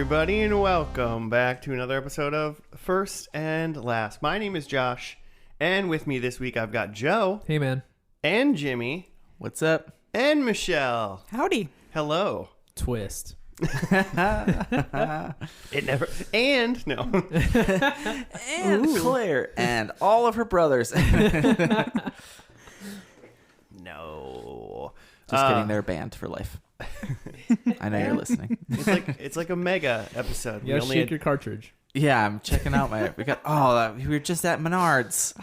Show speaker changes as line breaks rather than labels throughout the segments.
everybody, and welcome back to another episode of First and Last. My name is Josh, and with me this week I've got Joe.
Hey, man.
And Jimmy.
What's up?
And Michelle.
Howdy.
Hello.
Twist.
It never... And... No.
And Claire and all of her brothers.
No.
Just kidding, they're banned for life. I know you're listening.
It's like a mega episode.
Yeah, shake your cartridge.
Yeah, I'm checking out my. We were just at Menards.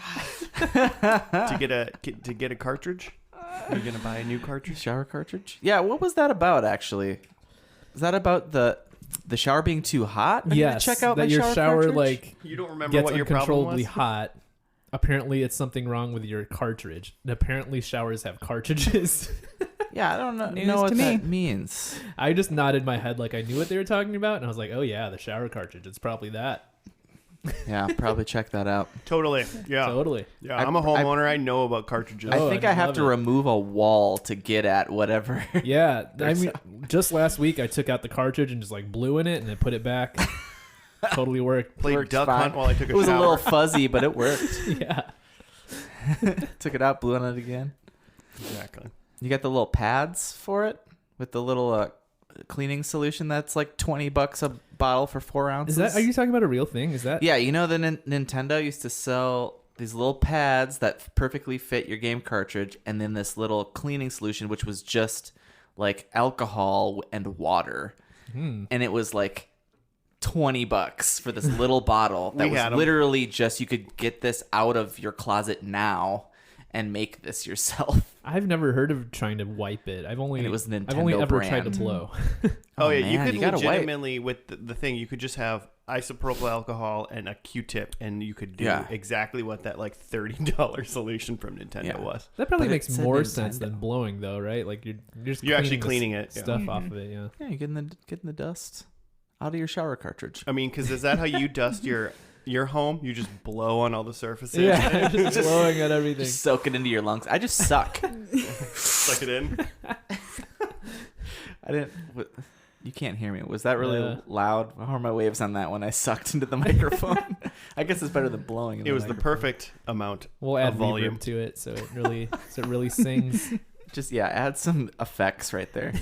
to get a cartridge. Are you gonna buy a new cartridge?
Shower cartridge? Yeah. What was that about? Actually, is that about the shower being too hot? I need to check out
that
my
your shower
cartridge?
like
You don't remember
gets
what your problem
uncontrollably
was?
hot. Apparently, it's something wrong with your cartridge. And apparently, showers have cartridges.
Yeah, I don't know,
News
what
to
that
me.
means.
I just nodded my head like I knew what they were talking about, and I was like, "Oh yeah, the shower cartridge. It's probably that."
Yeah, probably check that out.
Totally. Yeah.
Totally.
Yeah. I'm a homeowner. I know about cartridges.
Oh,
I think
I
I have
love
to
it.
remove a wall to get at whatever.
Yeah, I mean, just last week I took out the cartridge and just like blew in it and then put it back. Totally worked.
Played
Works
duck
fine.
hunt while I took a
It was
shower.
a little fuzzy, but it worked.
Yeah.
Took it out, blew on it again.
Exactly.
You got the little pads for it with the little cleaning solution that's like $20 a bottle for 4 ounces.
Is that? Are you talking about a real thing? Is that?
Yeah, you know the Nintendo used to sell these little pads that perfectly fit your game cartridge, and then this little cleaning solution which was just like alcohol and water, and it was like $20 for this little bottle that
We had
was
'em.
literally just you could get this out of your closet now and make this yourself.
I've never heard of trying to wipe it. I've only
And it was
I've only
Nintendo
ever tried
brand.
to blow.
Oh, yeah,
man,
you could
you gotta wipe.
legitimately, with the thing, you could just have isopropyl alcohol and a Q-tip, and you could do
Yeah.
exactly what that like $30 solution from Nintendo
Yeah.
was.
That probably
But it
makes
said
more
Nintendo.
sense than blowing, though, right? Like you're just
You're actually
the
cleaning it, yeah.
stuff off of it. Yeah.
Yeah, you're getting the dust out of your shower cartridge.
I mean, because is that how you dust your home? You just blow on all the surfaces?
Yeah, just blowing at everything.
Just soak it into your lungs. I just suck.
Suck it in.
I didn't. You can't hear me. Was that really
Yeah.
loud? How are my waves on that when I sucked into the microphone? I guess it's better than blowing.
It was the perfect amount
We'll add
of volume.
reverb to it, so it really sings.
Just add some effects right there.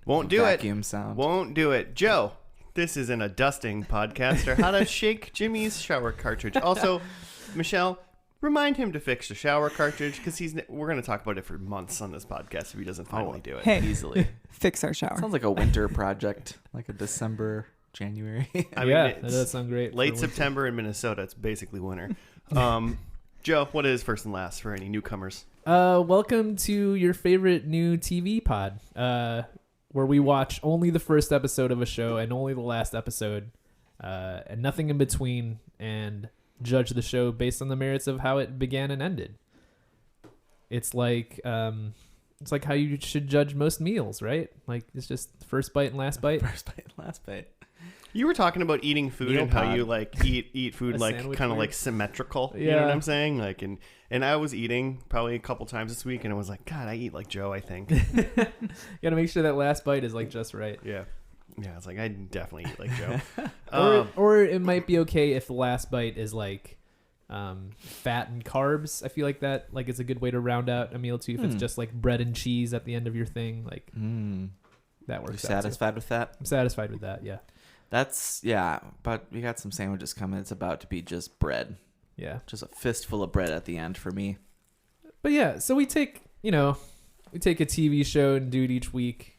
Won't do it.
Vacuum sound.
Won't do it. Joe, this isn't a dusting podcast or how to shake Jimmy's shower cartridge. Also, Michelle, remind him to fix the shower cartridge because we're going to talk about it for months on this podcast if he doesn't finally do it.
Hey,
Easily.
fix our shower.
Sounds like a winter project, like a December, January.
I mean,
Yeah,
it's
that does sound great.
late
for winter.
September in Minnesota. It's basically winter. Joe, what is first and last for any newcomers?
Welcome to your favorite new TV pod, where we watch only the first episode of a show and only the last episode, and nothing in between, and judge the show based on the merits of how it began and ended. It's like how you should judge most meals, right? Like it's just first bite and last bite.
First bite, last bite.
You were talking about eating food
Meal
and how
pod.
you like eat food
A
like
sandwich
kind of
food?
like symmetrical. You know what
Yeah.
I'm saying? Like and I was eating probably a couple times this week and I was like, God, I eat like Joe, I think.
You gotta make sure that last bite is like just right.
Yeah. Yeah, it's like I definitely eat like Joe.
Or it might be okay if the last bite is like fat and carbs. I feel like that like it's a good way to round out a meal too. If it's just like bread and cheese at the end of your thing, like that
You
works out too.
satisfied with that?
I'm satisfied with that. Yeah.
But we got some sandwiches coming. It's about to be just bread.
Yeah.
Just a fistful of bread at the end for me.
But yeah, so we take a TV show and do it each week.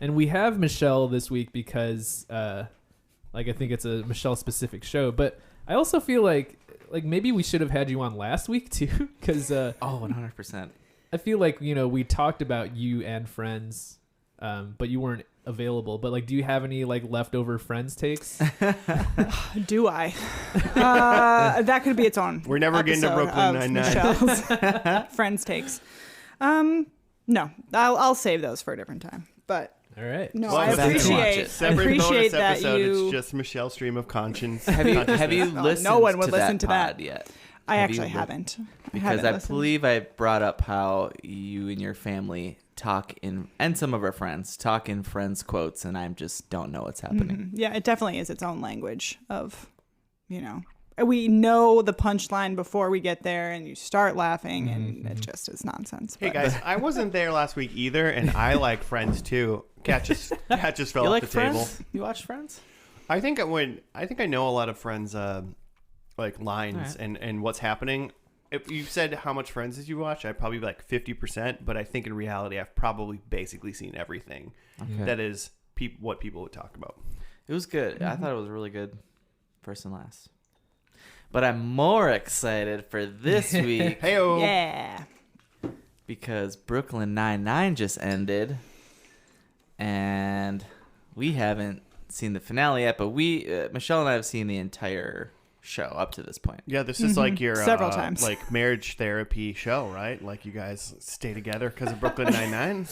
And we have Michelle this week because I think it's a Michelle specific show, but I also feel like maybe we should have had you on last week too, because
100%.
I feel like we talked about you and Friends, but you weren't available. But like, do you have any like leftover Friends takes?
Do I? That could be its own.
We're never getting to
episode
Brooklyn
of
Nine-Nine.
Michelle's Friends takes. No, I'll save those for a different time. But
All right.
no,
Well,
I
back and watch
appreciate.
it.
I
Separate
appreciate
bonus
that
episode.
you.
It's just Michelle's stream of conscience.
Have you
consciousness.
listened
no one would
to
listen
that
to that.
pod yet?
I
Have
actually
you-
haven't.
Because
haven't
I
listened.
believe I brought up how you and your family and some of our friends talk in friends quotes, and I just don't know what's happening.
Yeah, it definitely is its own language of, we know the punchline before we get there, and you start laughing, and it just is nonsense.
Hey
But-
guys, I wasn't there last week either, and I like Friends too. Cat just fell
You
off
like
the
Friends?
table.
You watch Friends?
I think I know a lot of Friends like lines and what's happening. If you said how much Friends did you watch, I'd probably be like 50%, but I think in reality I've probably basically seen everything
Okay.
that is what people would talk about.
It was good. I thought it was really good, first and last. But I'm more excited for this week
Heyo.
yeah.
because Brooklyn Nine-Nine just ended, and we haven't seen the finale yet. But Michelle and I have seen the entire show up to this point.
Yeah, this is like your
Several times.
like marriage therapy show, right? Like you guys stay together because of Brooklyn Nine-Nine.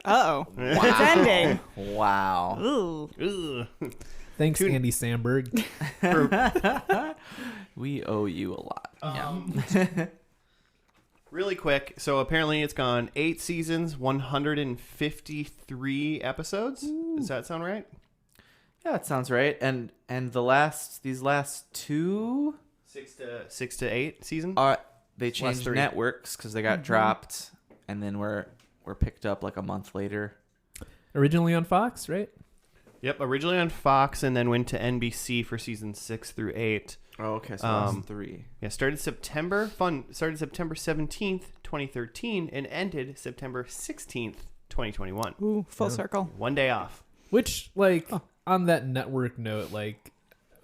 Uh-oh. It's ending.
Wow.
Ooh.
Ugh.
Thanks,
Tune-
Andy Samberg.
We owe you a lot.
Really quick. So apparently it's gone 8 seasons, 153 episodes. Does that sound right?
Yeah, that sounds right. And these last two
6 to 8 seasons.
they changed
3.
networks because they got dropped, and then were picked up like a month later.
Originally on Fox, right?
Yep, originally on Fox and then went to NBC for season 6 through 8.
Oh, okay, so
that's
3.
Yeah, started September 17th, 2013 and ended September 16th, 2021.
Ooh, full circle.
1 day off.
Which, like, on that network note, like,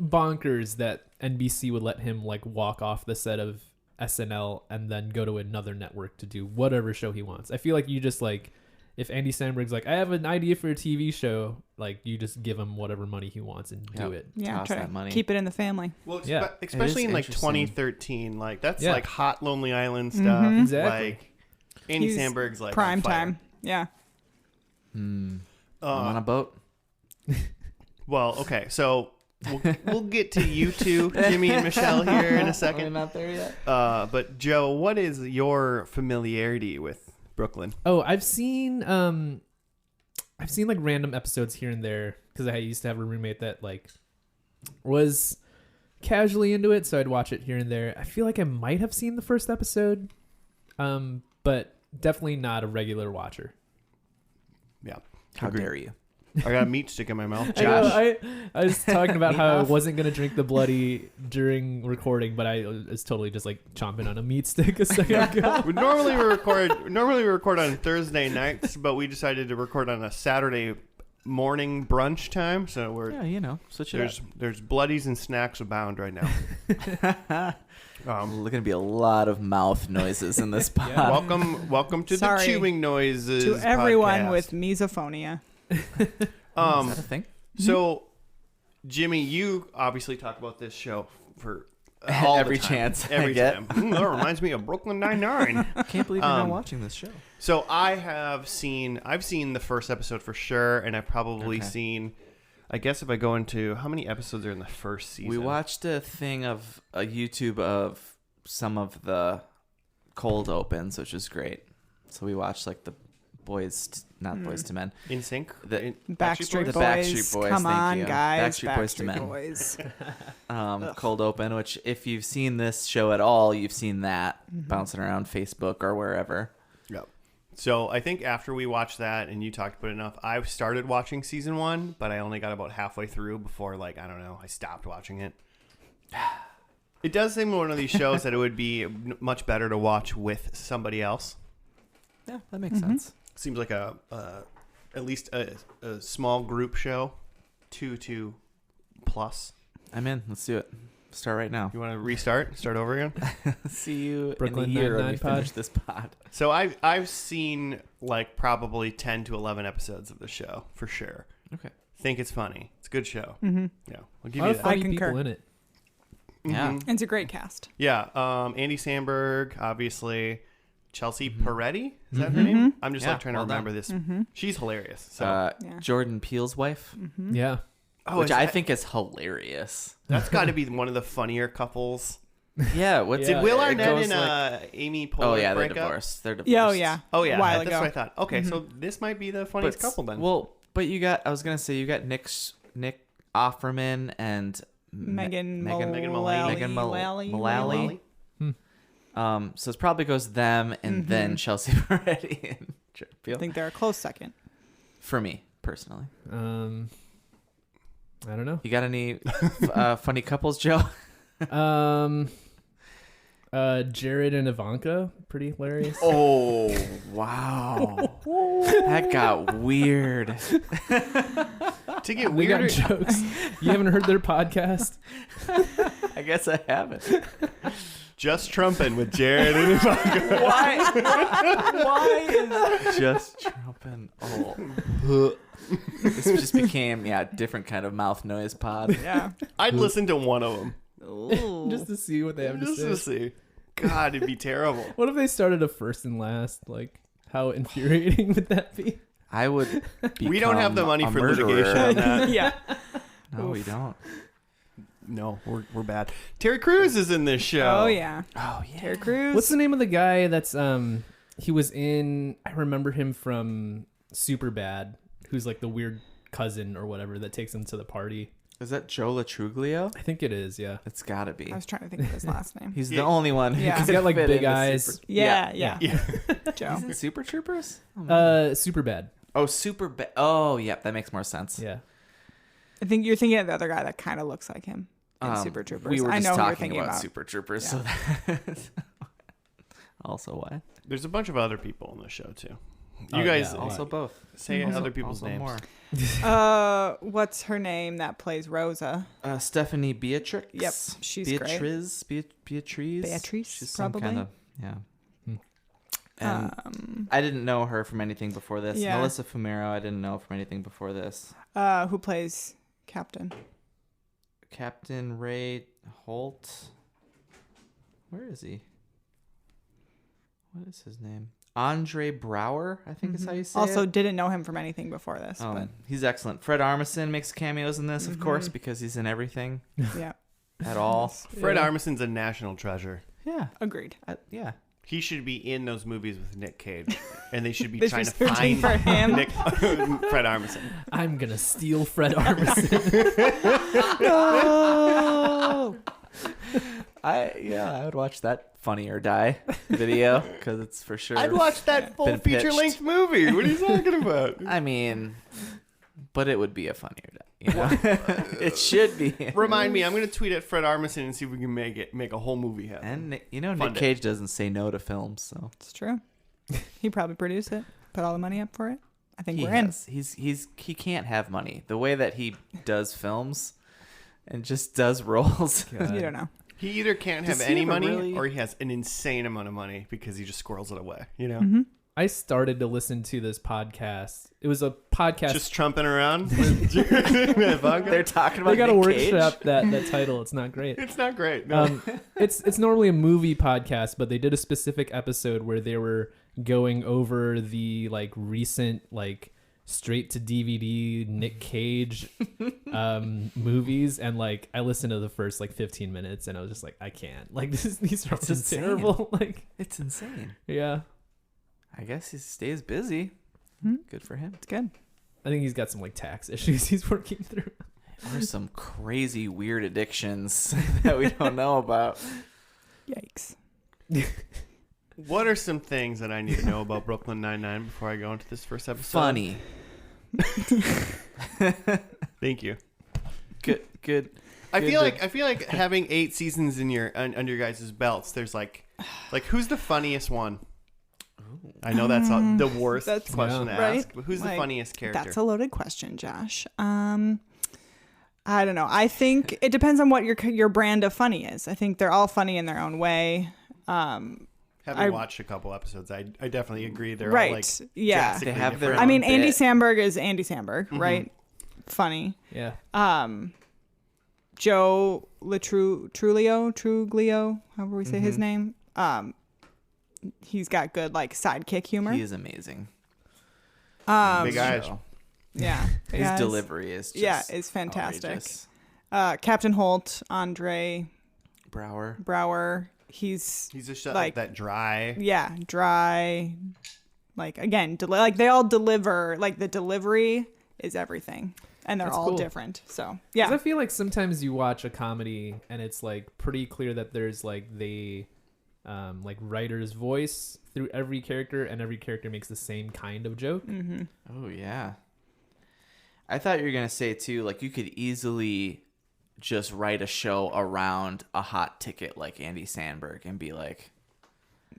bonkers that NBC would let him, like, walk off the set of SNL and then go to another network to do whatever show he wants. I feel like you just, like, if Andy Samberg's like, I have an idea for a TV show, like, you just give him whatever money he wants and do it.
Yeah,
Toss
try
that
to
money.
keep it in the family.
Well,
Yeah.
especially
It is
in like
interesting.
2013, like that's
Yeah.
like hot Lonely Island stuff.
Exactly.
Like Andy
He's
Samberg's like
Prime
on fire.
time. Yeah.
I'm on a boat.
Well, okay, so we'll get to you two, Jimmy and Michelle, here in a second.
not there yet.
But Joe, what is your familiarity with Brooklyn?
Oh, I've seen like random episodes here and there because I used to have a roommate that like was casually into it, so I'd watch it here and there. I feel like I might have seen the first episode, but definitely not a regular watcher.
Yeah,
How
agreed.
dare you?
I got a meat stick in my mouth.
I know,
Josh,
I was talking about how I
off.
wasn't gonna drink the bloody during recording, but I was totally just like chomping on a meat stick a second ago.
Normally we record on Thursday nights, but we decided to record on a Saturday morning brunch time. So
Yeah, switch it
there's bloodies and snacks abound right now.
up. There's going to be a lot of mouth noises in this pod.
Yeah.
Welcome to
Sorry
the chewing noises
to everyone
podcast.
with misophonia.
Is that a thing?
So, Jimmy, you obviously talk about this show for all
Every
the time.
chance I
Every
get.
time. That reminds me of Brooklyn Nine-Nine.
I can't believe you're not watching this show.
So I've seen the first episode for sure, and I've probably
Okay.
seen. I guess if I go into how many episodes are in the first season,
We watched a thing of a YouTube of some of the cold opens, which is great. So we watched like the not Boys to Men.
In Sync.
The-
Backstreet
The
Boys.
Backstreet Boys,
Come
thank
on,
you.
guys.
Backstreet Boys to Men.
Boys.
Cold open, which if you've seen this show at all, you've seen that bouncing around Facebook or wherever.
Yep. So I think after we watched that and you talked about it enough, I started watching season 1, but I only got about halfway through before, like, I don't know, I stopped watching it. It does seem one of these shows that it would be much better to watch with somebody else.
Yeah, that makes sense.
Seems like at least a small group show, 2 plus.
I'm in. Let's do it. Start right now.
You want to restart? Start over again?
See you
Brooklyn
in a year when we
Nine-Nine pod.
finish this pod.
So I've seen like probably 10 to 11 episodes of the show for sure.
Okay.
Think it's funny. It's a good show.
Mm-hmm.
Yeah, I'll
A
give
lot
you
of
that.
funny
concur.
people in it.
Yeah.
Mhm.
It's a great cast.
Yeah. Andy Samberg, obviously. Chelsea Peretti, is that her
Mhm.
name? I'm just
Yeah,
like trying to
well done.
remember this.
Mm-hmm.
She's hilarious. So,
Yeah.
Jordan Peele's wife,
Yeah.
oh,
which
is
I
that-
think is hilarious.
that's got to be one of the funnier couples
Yeah. What's
Yeah.
Did Will
it
Arnett
goes
and
like-
Amy Poehler
Oh yeah, they're
break up?
divorced. They're divorced.
Yeah, oh yeah.
Oh yeah,
A while
that's
ago.
what I thought. Okay, so this might be the funniest couple then.
Well, but you got. I was gonna say you got Nick Offerman and
Megan
Megan
Mullally.
Megan Mullally.
Mullally?
So it probably goes them and then Chelsea Peretti and
I
Jordan
think they're a close second.
For me personally,
I don't know.
you got any funny couples, Joe?
Jared and Ivanka, pretty hilarious.
Oh wow, that got weird.
To get
We got
weirder,
jokes. You haven't heard their podcast?
I guess I haven't.
just trumping with Jared and Ivanka.
Why is just trumping? Oh, this just became different kind of mouth noise pod.
Yeah.
I'd listen to one of them
Just to see what they have to
just
say.
to see. God, it'd be terrible.
What if they started a first and last? Like, how infuriating would that be?
I would.
We don't have the
become
money
a
for
murderer.
litigation on that.
Yeah.
No, we don't.
No, we're bad. Terry Crews is in this show.
Oh yeah.
Oh yeah.
Terry Crews.
What's the name of the guy that's he was in? I remember him from Superbad, who's like the weird cousin or whatever that takes him to the party.
Is that Joe Latruglio?
I think it is. Yeah.
It's gotta be.
I was trying to think of his last name.
He's
Yeah.
the only one. Who
Yeah.
He's
could
got like
fit
big
into
eyes.
Super-
Yeah.
Yeah.
Joe.
He's in Super Troopers.
Superbad.
Oh, Super. Oh, yep. That makes more sense.
Yeah.
I think you're thinking of the other guy that kind of looks like him in Super
We
Troopers.
were
I
just
know who you're
talking
thinking
about
about.
Super Troopers,
Yeah.
so that also why.
There's a bunch of other people in the show too. You
Oh,
guys
yeah.
Also both.
say
Also-
other people's
also
names.
more.
What's her name that plays Rosa?
Stephanie Beatrix.
Yep, she's great.
Beatriz. Beatrice.
Beatrice,
She's some
probably.
kind of yeah.
Hmm.
And I didn't know her from anything before this.
Yeah.
Melissa Fumero, I didn't know from anything before this.
Who plays Captain?
Captain Ray Holt. Where is he? What is his name? Andre Brower, I think is how you say
Also,
it.
didn't know him from anything before this, but
He's excellent. Fred Armisen makes cameos in this, of course, because he's in everything
yeah,
at all.
Fred Armisen's a national treasure.
Yeah.
agreed.
Yeah.
He should be in those movies with Nick Cage, and they should be
They
trying
should
to
be searching
find
for him.
Fred Armisen.
I'm gonna steal Fred Armisen.
Oh,
I would watch that Funny or Die video because it's for sure.
I'd watch that full
Been pitched.
feature-length movie. What are you talking about?
I mean, but it would be a Funny or Die. You know? It should be.
Remind me, I'm going to tweet at Fred Armisen and see if we can make a whole movie happen.
And Nick
Fund it.
Cage doesn't say no to films, so
it's true. He probably produced it, put all the money up for it. I think
he
we're in.
has. He can't have money. The way that he does films and just does roles.
You don't know.
He either can't have
Does he
any
ever
money
really-
or he has an insane amount of money because he just squirrels it away. You know,
Mm-hmm.
I started to listen to this podcast. It was a podcast.
just trumping around. with Ivanka.
They're talking about
they got to
Nick Cage.
workshop that title. It's not great.
It's not great. No.
It's normally a movie podcast, but they did a specific episode where they were going over the like recent like straight to DVD Nick Cage movies, and like I listened to the first like 15 minutes and I was just like, I can't, like these are
It's
just
insane.
terrible. Like,
It's insane.
yeah,
I guess he stays busy.
Hmm.
Good for him.
It's good.
I think he's got some like tax issues he's working through.
Or some crazy weird addictions that we don't know about.
Yikes.
What are some things that I need to know about Brooklyn Nine-Nine before I go into this first episode?
Funny.
Thank you.
Good.
I
Good
feel
to-
like having 8 seasons in your under your guys' belts. There's like who's the funniest one? I know that's the worst
That's-
question
Yeah.
to
Right?
ask, but who's the
Like,
funniest character?
That's a loaded question, Josh. I don't know. I think it depends on what your brand of funny is. I think they're all funny in their own way.
Having
I-
watched a couple episodes, I definitely agree. They're
Right.
all like
Yeah.
drastically
They have their
different.
I mean,
own
Andy
bit.
Samberg is Andy Samberg, right? Funny.
Yeah,
Joe Truglio, however we say his name. He's got good like sidekick humor.
He is amazing.
Big eyes.
Show.
Yeah,
His delivery is just
yeah, is fantastic.
outrageous.
Captain Holt, Andre Brower. He's
just
like
that dry.
yeah, dry. Like again, like they all deliver. Like the delivery is everything, and they're
That's
all
cool.
different. So
'Cause
yeah,
I feel like sometimes you watch a comedy and it's like pretty clear that there's like like writer's voice through every character, and every character makes the same kind of joke.
mm-hmm.
Oh yeah. I thought you were gonna say too, like you could easily just write a show around a hot ticket like Andy Samberg and be like,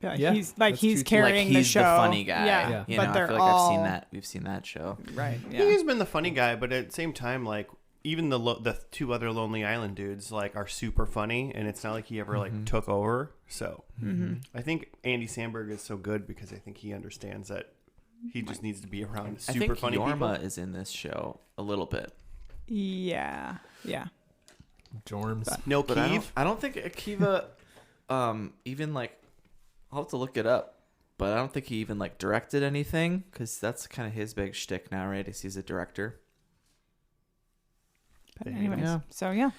Yeah,
he's
that's
he's
true, too.
carrying
like he's
the show.
funny guy.
Yeah,
Yeah.
You
but
know,
they're
I feel like
all
I've seen that. We've seen that show.
right. Yeah,
He's been the funny guy, but at the same time, like even the two other Lonely Island dudes like are super funny, and it's not like he ever like took over. So I think Andy Samberg is so good because I think he understands that he just needs to be around
I
super
think
funny
Yorma
people.
is in this show a little bit.
yeah.
Jorms.
No,
But
Keith.
I don't think Akiva even like I'll have to look it up. But I don't think he even like directed anything because that's kind of his big shtick now, right? Is he's a director.
But
Yeah.
anyways,
Yeah.
so yeah,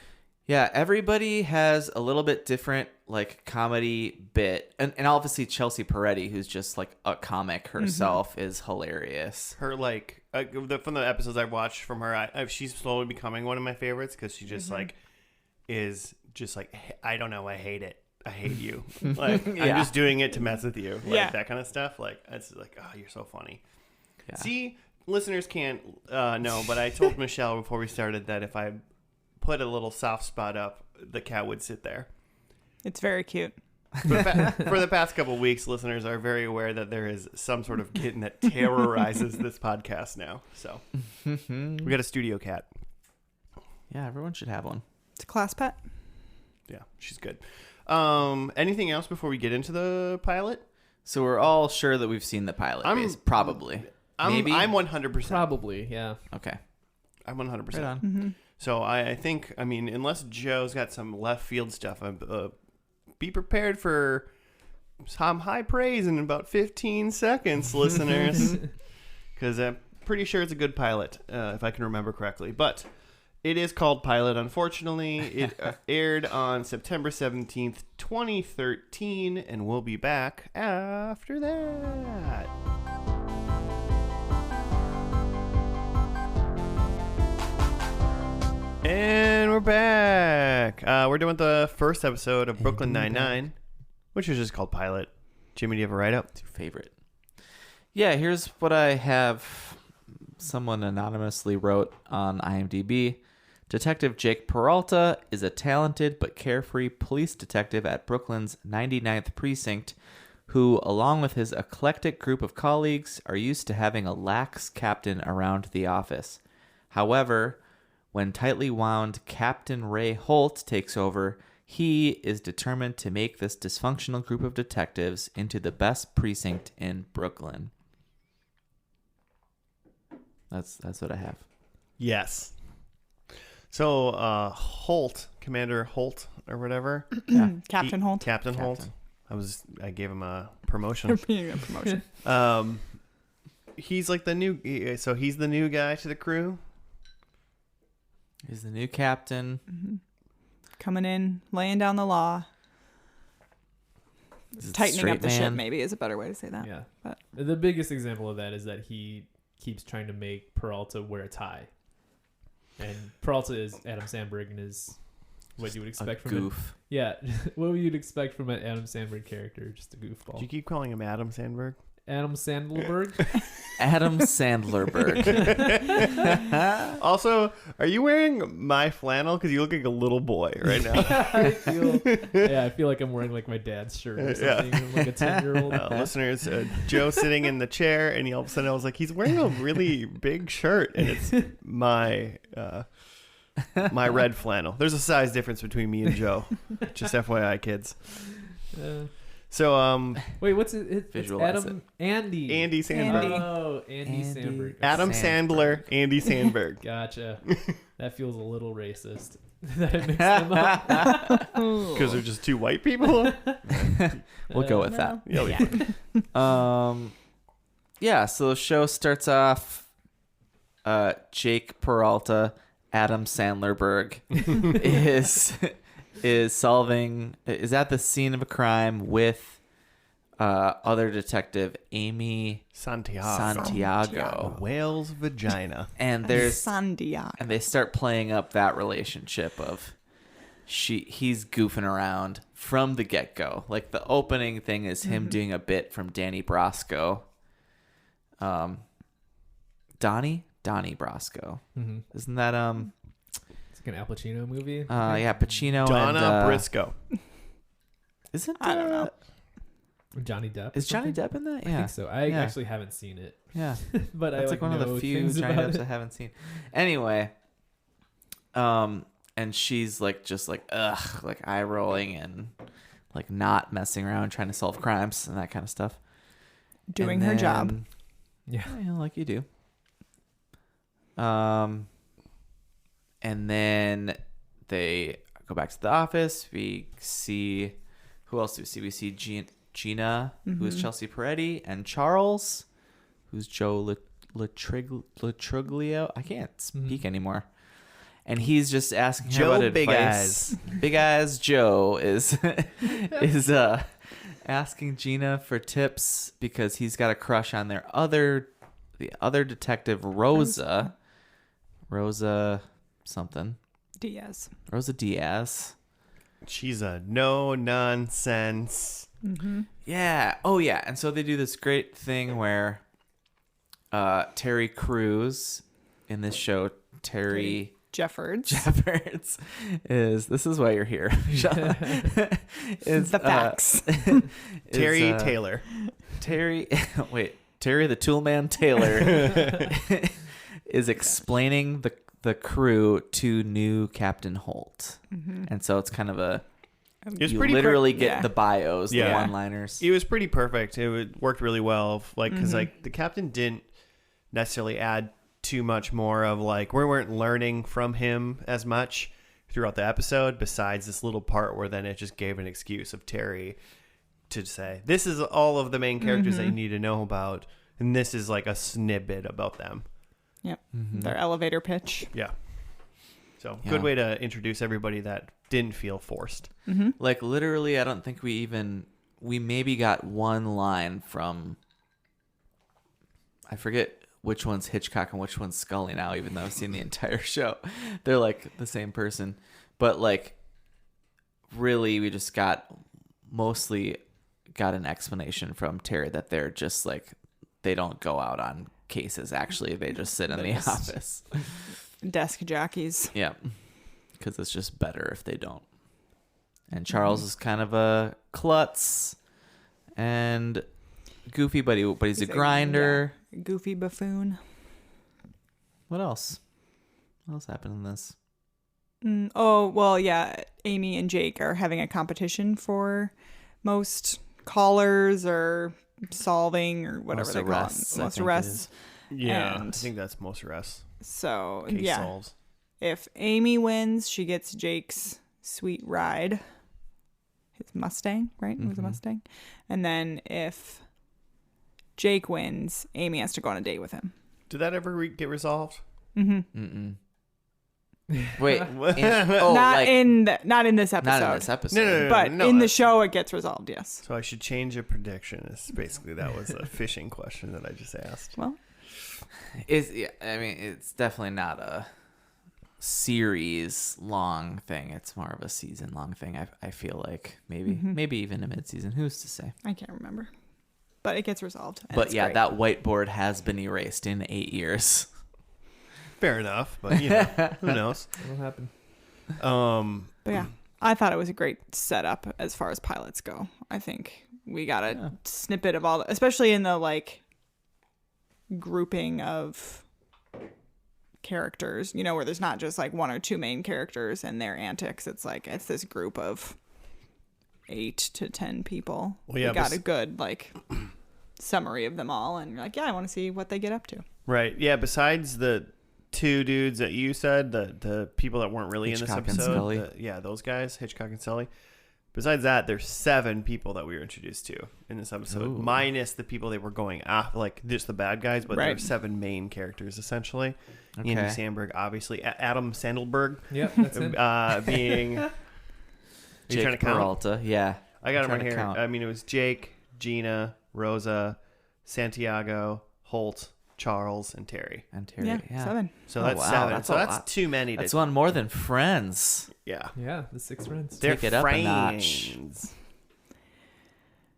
Yeah, everybody has a little bit different like comedy bit, and obviously Chelsea Peretti, who's just like a comic herself, is hilarious.
Her like from the episodes I've watched from her, she's slowly becoming one of my favorites because she just like is just like I don't know, I hate it. I hate you. Like I'm
Yeah.
just doing it to mess with you. Like
Yeah.
that kind of stuff. Like it's like, oh, you're so funny.
Yeah.
See, listeners can't know, but I told Michelle before we started that if I put a little soft spot up, the cat would sit there.
it's very cute.
For the past couple of weeks, listeners are very aware that there is some sort of kitten that terrorizes this podcast now. So we got a studio cat.
Yeah, everyone should have one.
It's a class pet.
Yeah, she's good. Anything else before we get into the pilot?
So we're all sure that we've seen the pilot. Probably. Maybe.
I'm 100%.
Probably, yeah.
Okay.
I'm 100%.
Right on.
So I think, I mean, unless Joe's got some left field stuff, be prepared for some high praise in about 15 seconds, listeners. Because I'm pretty sure it's a good pilot, if I can remember correctly. But it is called Pilot, unfortunately. It aired on September 17th, 2013, and we'll be back after that. And we're back. We're doing the first episode of Brooklyn Nine-Nine, which is just called Pilot. Jimmy, do you have a write-up?
It's your favorite. Yeah, here's what I have. Someone anonymously wrote on IMDb. Detective Jake Peralta is a talented but carefree police detective at Brooklyn's 99th Precinct who, along with his eclectic group of colleagues, are used to having a lax captain around the office. However, when tightly wound Captain Ray Holt takes over, he is determined to make this dysfunctional group of detectives into the best precinct in Brooklyn. That's what I have.
Yes. So, Holt, Commander Holt or whatever.
Captain Holt.
Captain Holt.
Captain.
I gave him a promotion.
Being a promotion.
He's like the new, so he's the new guy to the crew.
He's the new captain.
Coming in, laying down the law.
He's a
Tightening up
straight
the ship,
man.
maybe, is a better way to say that.
Yeah.
But
The biggest example of that is that he keeps trying to make Peralta wear a tie. And Peralta is Adam Sandberg and is what you would expect
A
from
goof.
it. Yeah. What would you expect from an Adam Sandberg character? Just a
Do you
goofball.
keep calling him Adam Sandberg?
Adam Sandberg?
Adam Sandlerberg.
Also, are you wearing my flannel? Because you look like a little boy right now.
I feel like I'm wearing like my dad's shirt or something. I'm like a 10-year-old.
Listeners, Joe sitting in the chair, and all of a sudden I was like, he's wearing a really big shirt, and it's my my red flannel. There's a size difference between me and Joe. Just FYI, kids. So,
Wait, what's it? It's
Visualize
Adam Andy.
Andy Sandberg.
Andy.
Oh, Andy Sandberg.
Adam
Sandberg.
Sandler, Andy Sandberg.
Gotcha. That feels a little racist. That I mixed them up.
Because they're just two white people?
We'll go with that.
Yeah,
Yeah, so the show starts off Jake Peralta, Adam Sandlerberg is is at the scene of a crime with other detective Amy
Santiago. A whale's vagina.
and there's
Santiago.
and they start playing up that relationship of he's goofing around from the get-go. Like the opening thing is him doing a bit from Danny Brasco. Donnie Brasco.
Mm-hmm.
Isn't that
It's like an Al Pacino movie.
yeah, Pacino
Donna
and
Briscoe.
Isn't
I don't know.
Johnny Depp.
Is Johnny Depp in that?
I
Yeah.
think so. I
Yeah.
actually haven't seen it,
Yeah.
but
That's
I
like one of the
know
few
things
Johnny
about
Depps
it.
I haven't seen. Anyway, and she's like just like ugh, like eye rolling and like not messing around trying to solve crimes and that kind of stuff.
Doing
And
her job.
then-
Yeah.
Yeah, like you do. And then they go back to the office. We see who else do we see? We see Gina, who is Chelsea Peretti, and Charles, who's Joe Latruglio. I can't speak anymore. And he's just asking her
Joe
about
Big
advice. Big Eyes Joe is asking Gina for tips because he's got a crush on the other detective, Rosa something.
Diaz.
Rosa Diaz.
She's a no nonsense.
Yeah. Oh, yeah. And so they do this great thing where Terry Crews in this show, Terry
Jeffords.
Jeffords this is why you're here. Is,
The facts.
Terry
is,
Taylor.
Terry the Toolman Taylor is explaining the crew to new Captain Holt. And so it's kind of
It was
you
pretty
literally
quick.
get
Yeah.
the bios, the
Yeah.
one-liners.
It was pretty perfect. Worked really well. Like, because like the captain didn't necessarily add too much more of like we weren't learning from him as much throughout the episode. Besides this little part where then it just gave an excuse of Terry to say this is all of the main characters that you need to know about, and this is like a snippet about them.
Yep. Their elevator pitch.
Yeah. So
Yeah.
good way to introduce everybody that didn't feel forced.
Like literally, I don't think we maybe got one line from, I forget which one's Hitchcock and which one's Scully now, even though I've seen the entire show. They're like the same person. But like really we just mostly got an explanation from Terry that they're just like, they don't go out on cases. Actually, they just sit in the office.
Desk jockeys.
Yeah. Because it's just better if they don't. And Charles is kind of a klutz and goofy, but he's a grinder.
Yeah, goofy buffoon.
What else? What else happened in this?
Oh, well, yeah. Amy and Jake are having a competition for most callers or solving or whatever
Most
they
arrests,
call
I
it. Most
think it
arrests.
Yeah,
And-
I think that's most arrests.
So,
Case
yeah.
solves.
If Amy wins, she gets Jake's sweet ride. His Mustang, right? It was a Mustang. And then if Jake wins, Amy has to go on a date with him.
Did that ever get resolved?
Mm-mm. Wait.
Oh,
not in this episode.
Not in this episode.
No.
But in the show, it gets resolved, yes.
So I should change a prediction. It's basically that was a fishing question that I just asked.
Well,
It's definitely not a series long thing. It's more of a season long thing. I feel like maybe even a mid-season. Who's to say?
I can't remember. But it gets resolved. and
But
it's
yeah,
great.
that whiteboard has been erased in 8 years.
Fair enough, but you know, who knows?
What'll happen?
But yeah, I thought it was a great setup as far as pilots go. I think we got a snippet of all, especially in the like grouping of characters, where there's not just like one or two main characters and their antics. It's like it's this group of 8 to 10 people.
Well, yeah,
we got a good like summary of them all, and you're like, yeah, I want to see what they get up to.
Right. Yeah. Besides the two dudes that you said, the people that weren't really
Hitchcock
in
and
this episode,
Scully.
those guys, Hitchcock and Sully. Besides that, there's 7 people that we were introduced to in this episode,
Ooh.
minus the people they were going after, like just the bad guys. But there are
Right.
7 main characters essentially.
Okay.
Andy Samberg, obviously, Adam Sandelberg,
Yep, that's it.
being
Jake
trying to count?
Peralta. Yeah.
I got
I'm
them right
trying to
here.
count.
I mean, it was Jake, Gina, Rosa, Santiago, Holt, Charles, and Terry.
And Terry.
Yeah,
Yeah.
7.
So
Oh,
that's
wow,
7.
that's
so
a
that's
lot.
too many.
That's
to,
one more than Friends.
yeah.
Yeah, the 6 friends.
They're
Take it up a notch.
friends.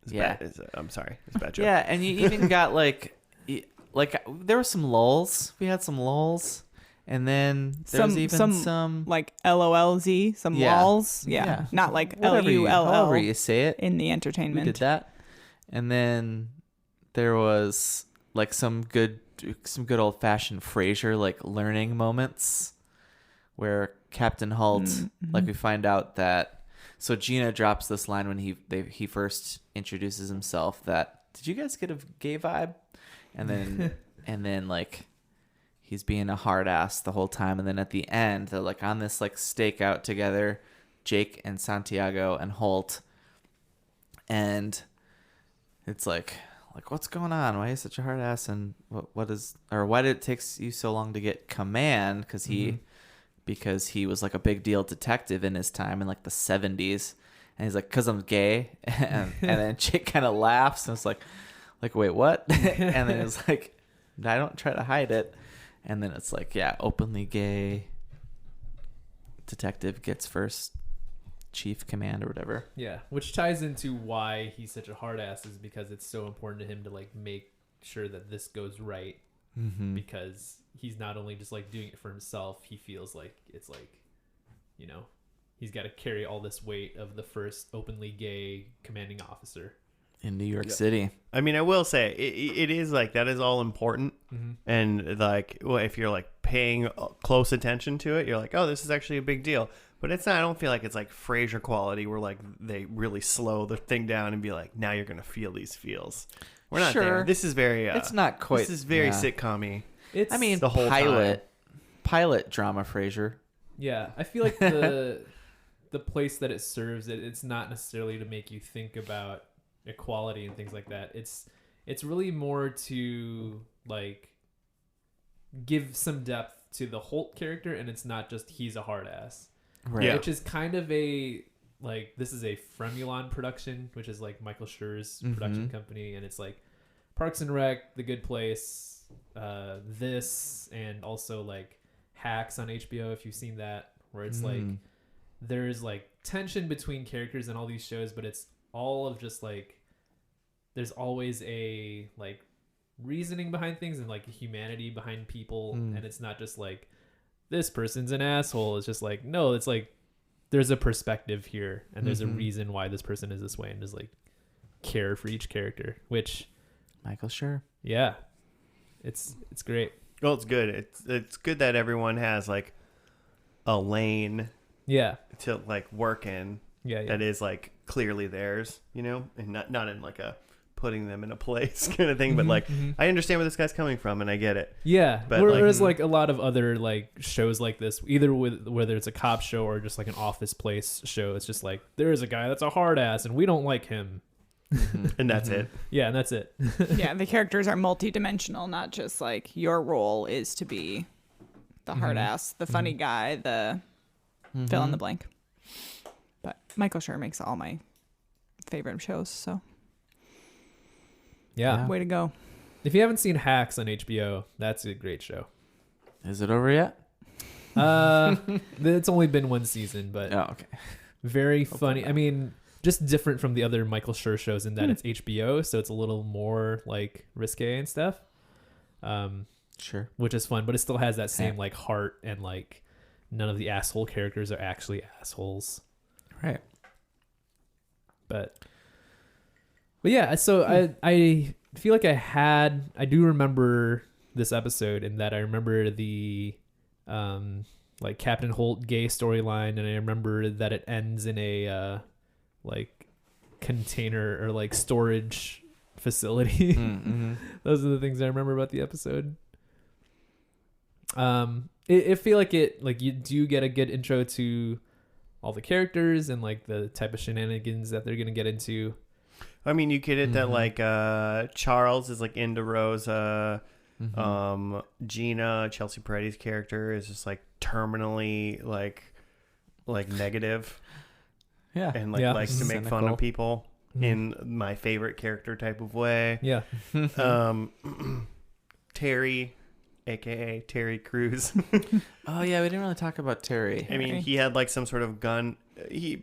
It's
Yeah.
bad. I'm sorry. It's a bad joke.
Yeah, and you even got like there were some lulls. We had some lulls, and then there was even some
Like LOLZ, some
Yeah.
lols. Yeah. Not like
Whatever you-
LULL
however you say it.
in the
We
entertainment.
did that, and then there was like some good old fashioned Frasier like learning moments, where Captain Holt,
Mm-hmm.
like we find out that, so Gina drops this line when he first introduces himself that, did you guys get a gay vibe? And then and then like he's being a hard ass the whole time, and then at the end they're like on this like stakeout together, Jake and Santiago and Holt, and it's like what's going on? Why are you such a hard ass? And why did it take you so long to get command? Because he was like a big deal detective in his time in like the 70s, and he's like, because I'm gay. And then Jake kind of laughs and it's like wait, what? And then it's like, I don't try to hide it. And then it's like, yeah, openly gay detective gets first chief command or whatever.
Yeah, which ties into why he's such a hard ass, is because it's so important to him to like make sure that this goes right, because he's not only just like doing it for himself, he feels like it's like, you know, he's got to carry all this weight of the first openly gay commanding officer.
In New York City.
I mean, I will say it is like that is all important, and like, well, if you're like paying close attention to it, you're like, oh, this is actually a big deal. But it's not. I don't feel like it's like Frasier quality, where like they really slow the thing down and be like, now you're gonna feel these feels. We're not there.
Sure.
This is very.
It's not quite.
This is very
yeah.
sitcom-y.
It's
I mean,
the whole
pilot drama Frasier.
yeah, I feel like the place that it serves it's not necessarily to make you think about equality and things like that. It's really more to like give some depth to the Holt character, and it's not just he's a hard ass.
Right.
Yeah.
Which is kind of a like, this is a Fremulon production, which is like Michael Schur's production company, and it's like Parks and Rec, The Good Place, this, and also like Hacks on HBO, if you've seen that, where it's like there's like tension between characters in all these shows, but it's all of just like, there's always a like reasoning behind things and like humanity behind people, and it's not just like this person's an asshole. It's just like, no, it's like there's a perspective here, and there's a reason why this person is this way, and just like care for each character, which
Michael Schur.
yeah, it's great.
Well, it's good. It's good that everyone has like a lane
Yeah,
to like work in
yeah.
that is like clearly theirs, you know, and not in like a putting them in a place kind of thing, but like I understand where this guy's coming from and I get it.
Yeah,
But,
whereas
like-
like a lot of other like shows like this, either with whether it's a cop show or just like an Office Place show, it's just like, there's a guy that's a hard ass and we don't like him.
And that's it.
Yeah, and that's it.
Yeah, the characters are multidimensional, not just like your role is to be the hard ass, the funny guy, the fill in the blank. But Michael Schur makes all my favorite shows, so
Yeah.
way to go.
If you haven't seen Hacks on HBO, that's a great show.
Is it over yet?
It's only been one season, but
Oh, okay.
very funny. I mean, just different from the other Michael Schur shows in that it's HBO, so it's a little more like risque and stuff.
Sure.
Which is fun, but it still has that same
Yeah.
like heart, and like none of the asshole characters are actually assholes.
Right.
But yeah, so I feel like I do remember this episode, in that I remember the like Captain Holt gay storyline, and I remember that it ends in a like container or like storage facility. Those are the things I remember about the episode. I feel like it, like, you do get a good intro to all the characters and like the type of shenanigans that they're gonna get into.
I mean, you get it that like Charles is like into Rosa. Gina, Chelsea Peretti's character, is just like terminally like negative.
Yeah.
and like
Yeah.
likes to make fun
Cynical.
of people in my favorite character type of way.
Yeah.
Terry, aka Terry Crews.
Oh yeah, we didn't really talk about Terry.
I mean,
Terry.
he had like some sort of gun. He's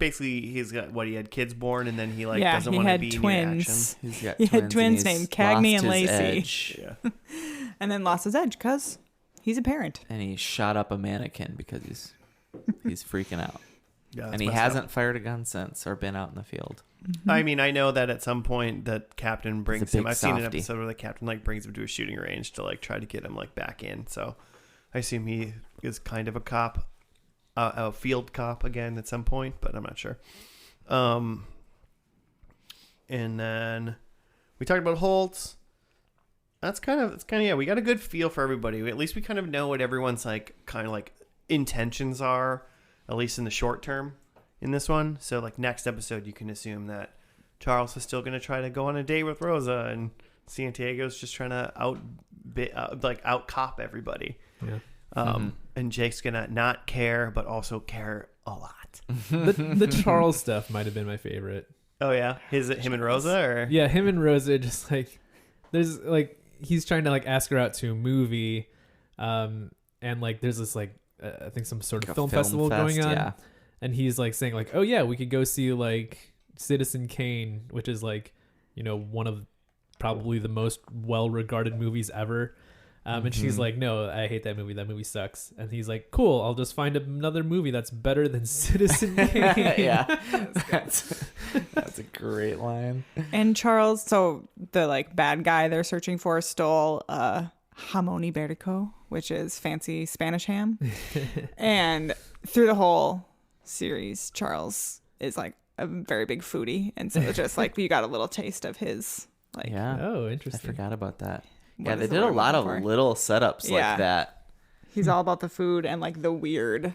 got he had kids born, and then he like
yeah,
doesn't
he
want to
had
be
twins.
He's got
He had twins
and he's
named Cagney
lost
and
his
Lacey.
edge,
near action.
And then lost his edge because he's a parent.
and he shot up a mannequin because he's freaking out.
Yeah,
And he hasn't fired a gun since or been out in the field.
I mean, I know that at some point that Captain brings him.
big
I've seen an
softy.
episode where the Captain like brings him to a shooting range to like try to get him like back in. So I assume he is kind of a cop, a field cop again at some point, but I'm not sure. And then we talked about Holtz. It's kind of yeah. We got a good feel for everybody. At least we kind of know what everyone's like, kind of like intentions are, at least in the short term in this one. So like next episode, you can assume that Charles is still going to try to go on a date with Rosa, and Santiago's just trying to out cop everybody.
Yeah.
And Jake's gonna not care, but also care a lot.
The Charles stuff might have been my favorite.
Oh yeah, him and Rosa, or
Yeah, him and Rosa just like there's like he's trying to like ask her out to a movie, and like there's this like I think some sort of
Like a
film
film
festival
fest,
going on,
yeah.
and he's like saying like, oh yeah, we could go see like Citizen Kane, which is like, you know, one of probably the most well-regarded movies ever. And she's like, no, I hate that movie. That movie sucks. And he's like, cool, I'll just find another movie that's better than Citizen Kane.
Yeah, that's a great line.
And Charles, so the like bad guy they're searching for, stole jamón ibérico, which is fancy Spanish ham. And through the whole series, Charles is like a very big foodie, and so it's just like you got a little taste of his like.
Yeah,
Oh,
I
interesting.
forgot about that.
what
Yeah,
is
they
the
did a
word I'm
lot of
looking for?
little setups
Yeah.
like that.
He's all about the food and like the weird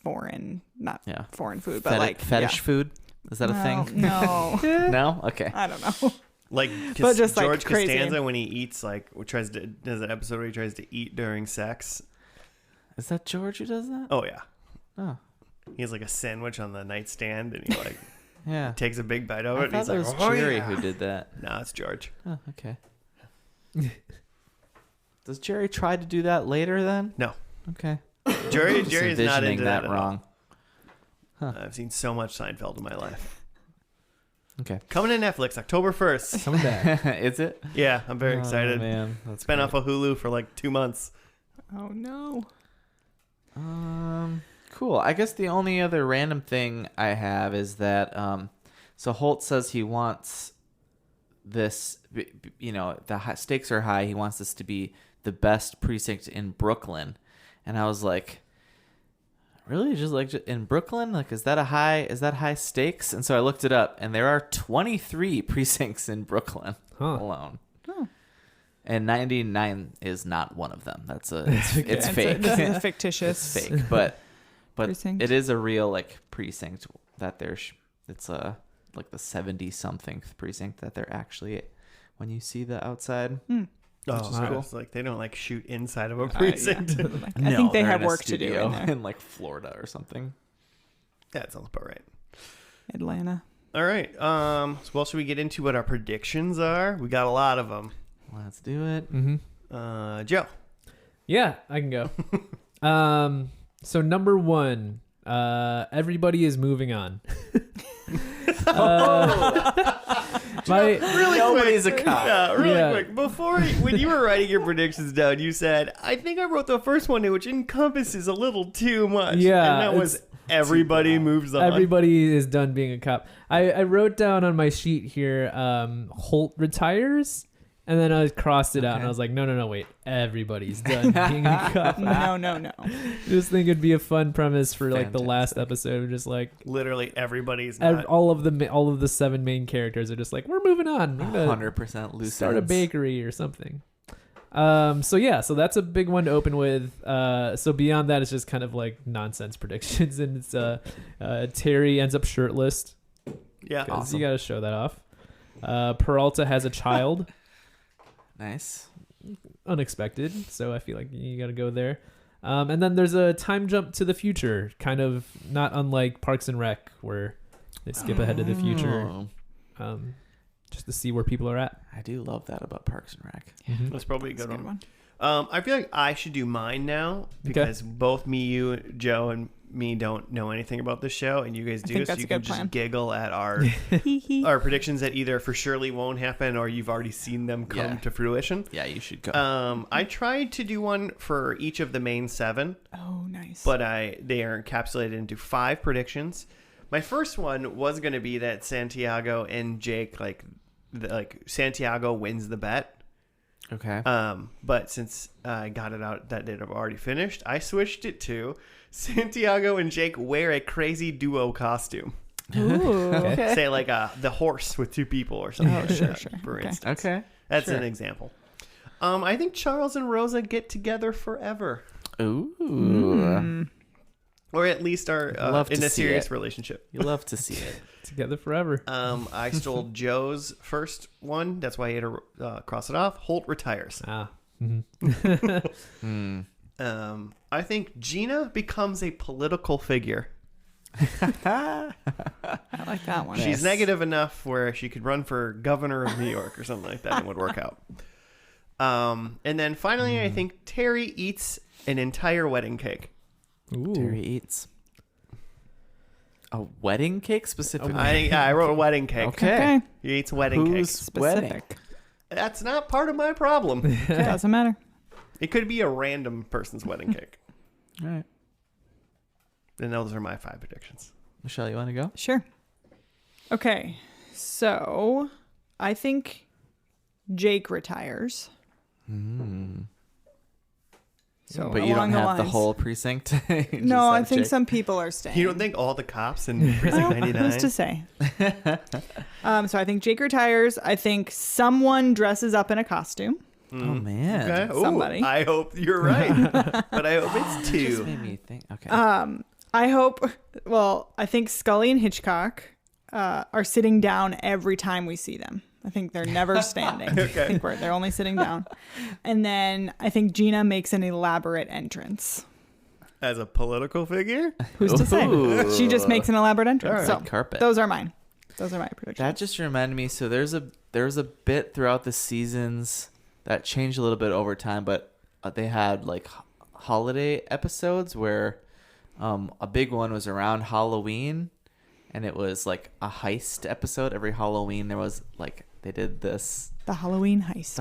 foreign, not
Yeah.
foreign food, but like
fetish
yeah.
food. Is that a thing?
No,
No. Okay.
I don't know.
like
But just, like,
George
crazy.
Costanza when he eats does an episode where he tries to eat during sex.
Is that George who does that?
Oh yeah,
Oh,
he has like a sandwich on the nightstand, and he like
yeah.
takes a big bite of
I
it. And
thought
he's
it
like,
was
"Oh
Jerry
yeah."
who did that.
No, it's George.
Oh, okay. Does Jerry try to do that later then?
No,
Okay.
Jerry's
Just
not
envisioning
into
that
that at all.
wrong.
I've seen so much Seinfeld in my life.
Okay.
Coming to Netflix October 1st.
Coming back.
Is it?
Yeah, I'm very excited.
Oh, man, that's
It's been
great.
off of Hulu for like 2 months.
Oh no.
Cool. I guess the only other random thing I have is that so Holt says he wants this, you know, the stakes are high. He wants this to be the best precinct in Brooklyn, and I was like, really, just like in Brooklyn? Like, is that high stakes? And so I looked it up, and there are 23 precincts in Brooklyn alone.
Oh.
And 99 is not one of them. It's fake.
This is a fictitious.
It's fake, but
Precinct.
it is a real like precinct that it's a like the 70 something precinct that they're actually when you see the outside.
Oh,
is
so
cool.
it's like they don't like shoot inside of a
Yeah.
precinct.
I think they
they're
have
in a
work to do
studio
in there.
in like Florida or something.
That sounds about right.
Atlanta.
All right. So what should we get into what our predictions are? We got a lot of them.
Let's do it.
Mm-hmm.
Joe.
Yeah, I can go. So number 1, everybody is moving on.
Nobody's a cop.
Yeah, really
Yeah.
quick. When you were writing your predictions down, you said, I think I wrote the first one which encompasses a little too much.
Yeah,
And that was
it's
everybody moves on.
Everybody is done being a cop. I wrote down on my sheet here, Holt retires, and then I crossed it out, and I was like, no, wait, everybody's done being a cop.
No.
Just think it'd be a fun premise for like the last
Fantastic.
episode, just like
Literally everybody's not.
all of the 7 main characters are just like, we're moving on. We're gonna
100% loose
start a
ends.
bakery or something. So that's a big one to open with. So beyond that, it's just kind of like nonsense predictions, and it's Terry ends up shirtless.
Yeah.
'Cause
Awesome.
you got to show that off. Peralta has a child.
Nice.
Unexpected, so I feel like you got to go there. And then there's a time jump to the future, kind of not unlike Parks and Rec, where they skip ahead to the future,
Oh,
just to see where people are at.
I do love that about Parks and Rec.
Mhm.
That's probably a
That's
good
a
one.
good one.
I feel like I should do mine now because both me, you, Joe, and me don't know anything about this show, and you guys do.
think
So
that's
you
a
can
good
just
plan.
giggle at our predictions that either for surely won't happen or you've already seen them come
Yeah.
to fruition.
Yeah, you should go.
I tried to do one for each of the main 7,
Oh, nice.
but they are encapsulated into 5 predictions. My first one was going to be that Santiago and Jake, like Santiago wins the bet.
Okay.
But since I got it out that it had already finished, I switched it to Santiago and Jake wear a crazy duo costume.
Ooh, okay.
Say like the horse with 2 people or something.
Oh,
like
sure,
that,
sure.
For
Okay.
instance,
Okay.
that's
Sure.
an example. I think Charles and Rosa get together forever,
Ooh.
or at least are
Love
in
to
a
see
serious
it.
relationship.
You love to see it.
Together forever.
I stole Joe's first one. That's why I had to cross it off. Holt retires.
Hmm.
I think Gina becomes a political figure.
I like that one.
She's negative enough where she could run for governor of New York or something like that and would work out. And then finally, I think Terry eats an entire wedding cake.
Ooh.
Terry eats a wedding cake specifically.
I wrote a wedding cake.
Okay.
He eats wedding cake.
Who's wedding?
Specific.
That's not part of my problem.
Doesn't matter.
It could be a random person's wedding cake.
All right.
And those are my 5 predictions.
Michelle, you want to go?
Sure. Okay. So I think Jake retires. So
But you don't
along
have the
lines-
whole precinct. You just
No, I
have
think
Jake.
some people are staying.
You don't think all the cops in Precinct
Well,
99?
who's to say? So I think Jake retires. I think someone dresses up in a costume.
Oh man.
Okay. Ooh,
Somebody.
I hope you're right. But I hope it's
Just
2.
made me think. Okay.
I hope. Well, I think Scully and Hitchcock are sitting down every time we see them. I think they're never standing.
Okay.
I think they're only sitting down. And then I think Gina makes an elaborate entrance.
As a political figure?
Who's to say?
Ooh.
She just makes an elaborate entrance.
Red
So
carpet.
those are mine. Those are my predictions.
That just reminded me. So there's a bit throughout the seasons that changed a little bit over time, but they had like holiday episodes where a big one was around Halloween, and it was like a heist episode. Every Halloween there was like they did this
the Halloween heist.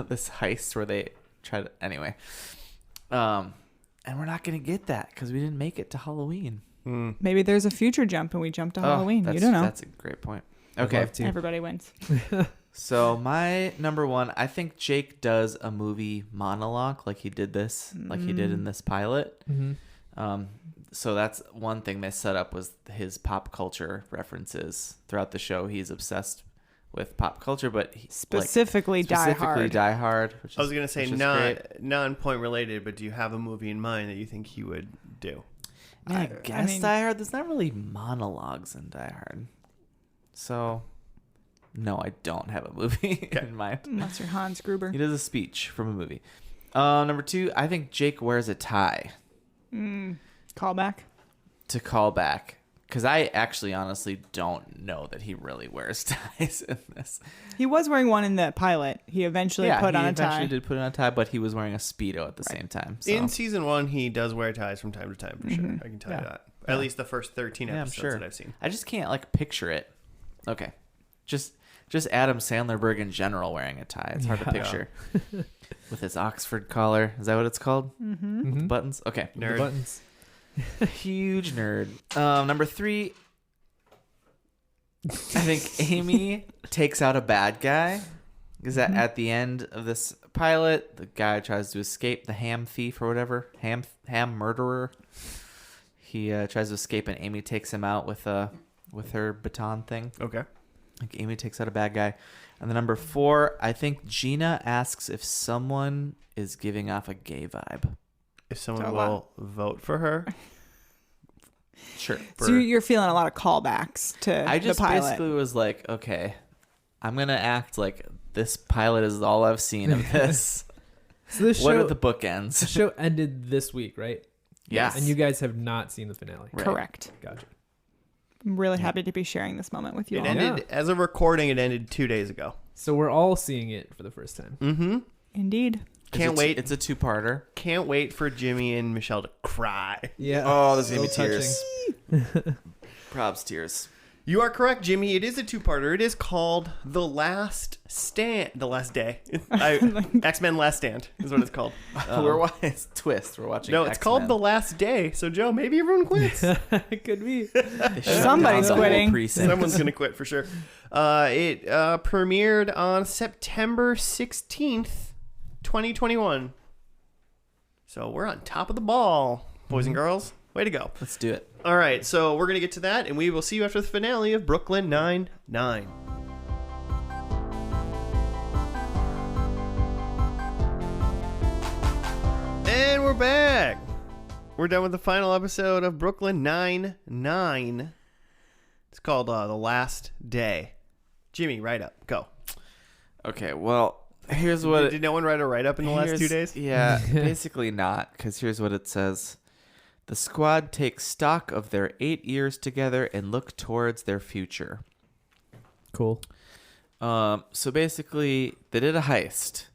this heist where they tried anyway. And we're not gonna get that because we didn't make it to Halloween.
Maybe there's a future jump and we jump to Halloween. You
That's-
don't know.
That's a great point.
I'd
Okay.
love to.
Everybody wins.
So my number 1, I think Jake does a movie monologue like he did in this pilot.
Mhm.
So that's one thing they set up was his pop culture references throughout the show. He's obsessed with pop culture, but
Specifically, Die Hard.
Die Hard. Which
I was
is-
going to say
which is great.
non-point related, but do you have a movie in mind that you think he would do?
I guess
mean-
Die Hard. There's not really monologues in Die Hard, so no, I don't have a movie in mind.
Unless you're Hans Gruber.
He does a speech from a movie. Number 2, I think Jake wears a tie
Callback.
to call back. Because I actually honestly don't know that he really wears ties in this.
He was wearing one in the pilot. He eventually put on a tie.
He did put on a tie, but he was wearing a Speedo at the same time. So.
In season 1, he does wear ties from time to time, for sure. I can tell you
Yeah.
that. At least the first 13
Yeah, I'm
episodes
sure.
that I've seen.
I just can't like picture it. Okay. Just Adam Sandlerberg in general wearing a tie. It's hard to
Yeah.
picture. With his Oxford collar. Is that what it's called?
Mm-hmm.
With the buttons? Okay.
The
Nerd.
buttons.
Huge nerd. Number 3, I think Amy takes out a bad guy. Is that at the end of this pilot, the guy tries to escape, the ham thief or whatever, ham murderer. He tries to escape, and Amy takes him out with her baton thing.
Okay.
Like Amy takes out a bad guy. And the number 4, I think Gina asks if someone is giving off a gay vibe.
If someone
Oh,
will
wow.
vote for her.
Sure.
So you're feeling a lot of callbacks to
I just
the pilot.
basically was like, okay, I'm going to act like this pilot is all I've seen of this.
So this
What
show,
are the bookends?
the show ended this week, right?
Yes.
And you guys have not seen the finale.
Right.
Correct.
Gotcha.
I'm really happy to be sharing this moment with you
It
all.
ended as a recording. It ended 2 days ago.
So we're all seeing it for the first time.
Mm-hmm.
Indeed.
Can't wait.
It's a two-parter.
Can't wait for Jimmy and Michelle to cry.
Yeah.
Oh, there's
gonna be tears.
Probs tears.
You are correct, Jimmy. It is a two-parter. It is called The Last Stand. The Last Day. X-Men Last Stand is what it's called.
We're watching twist. We're watching.
No, it's called
X-Men.
The Last Day. So, Joe, maybe everyone quits.
It could be.
They shut
Somebody's
down the whole
quitting.
precinct.
Someone's going to quit for sure. It premiered on September 16th, 2021. So we're on top of the ball, boys and girls. Way to go.
Let's do it.
All right, so we're going to get to that, and we will see you after the finale of Brooklyn Nine-Nine. And we're back. We're done with the final episode of Brooklyn Nine-Nine. It's called The Last Day. Jimmy, write up. Go.
Okay. Well, here's what.
Did no one write a write-up in the last 2 days?
Yeah, basically not, because here's what it says. The squad takes stock of their 8 years together and look towards their future.
Cool.
So basically, they did a heist.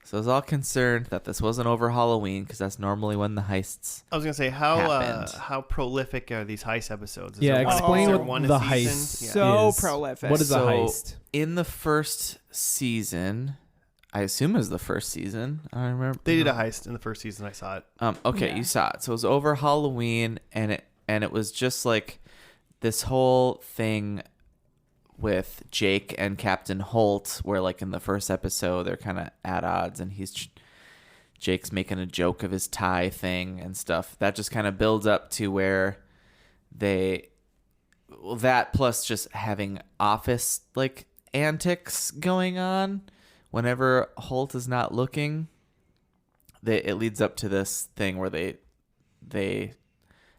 So I was all concerned that this wasn't over Halloween, because that's normally when the heists.
I was going to say,
Happened.
how prolific are these heist episodes? Is
Yeah,
there one-
explain
is there
what
one a
the
season?
heist
Yeah.
So
is.
prolific.
What is a
So-
heist?
In the first season, I assume it was the first season. I don't remember.
They did a heist in the first season. I saw it.
Okay,
Yeah.
you saw it. So it was over Halloween, and it was just like this whole thing with Jake and Captain Holt, where like in the first episode they're kind of at odds, and Jake's making a joke of his tie thing and stuff. That just kind of builds up to where that plus just having office like antics going on whenever Holt is not looking. It leads up to this thing where they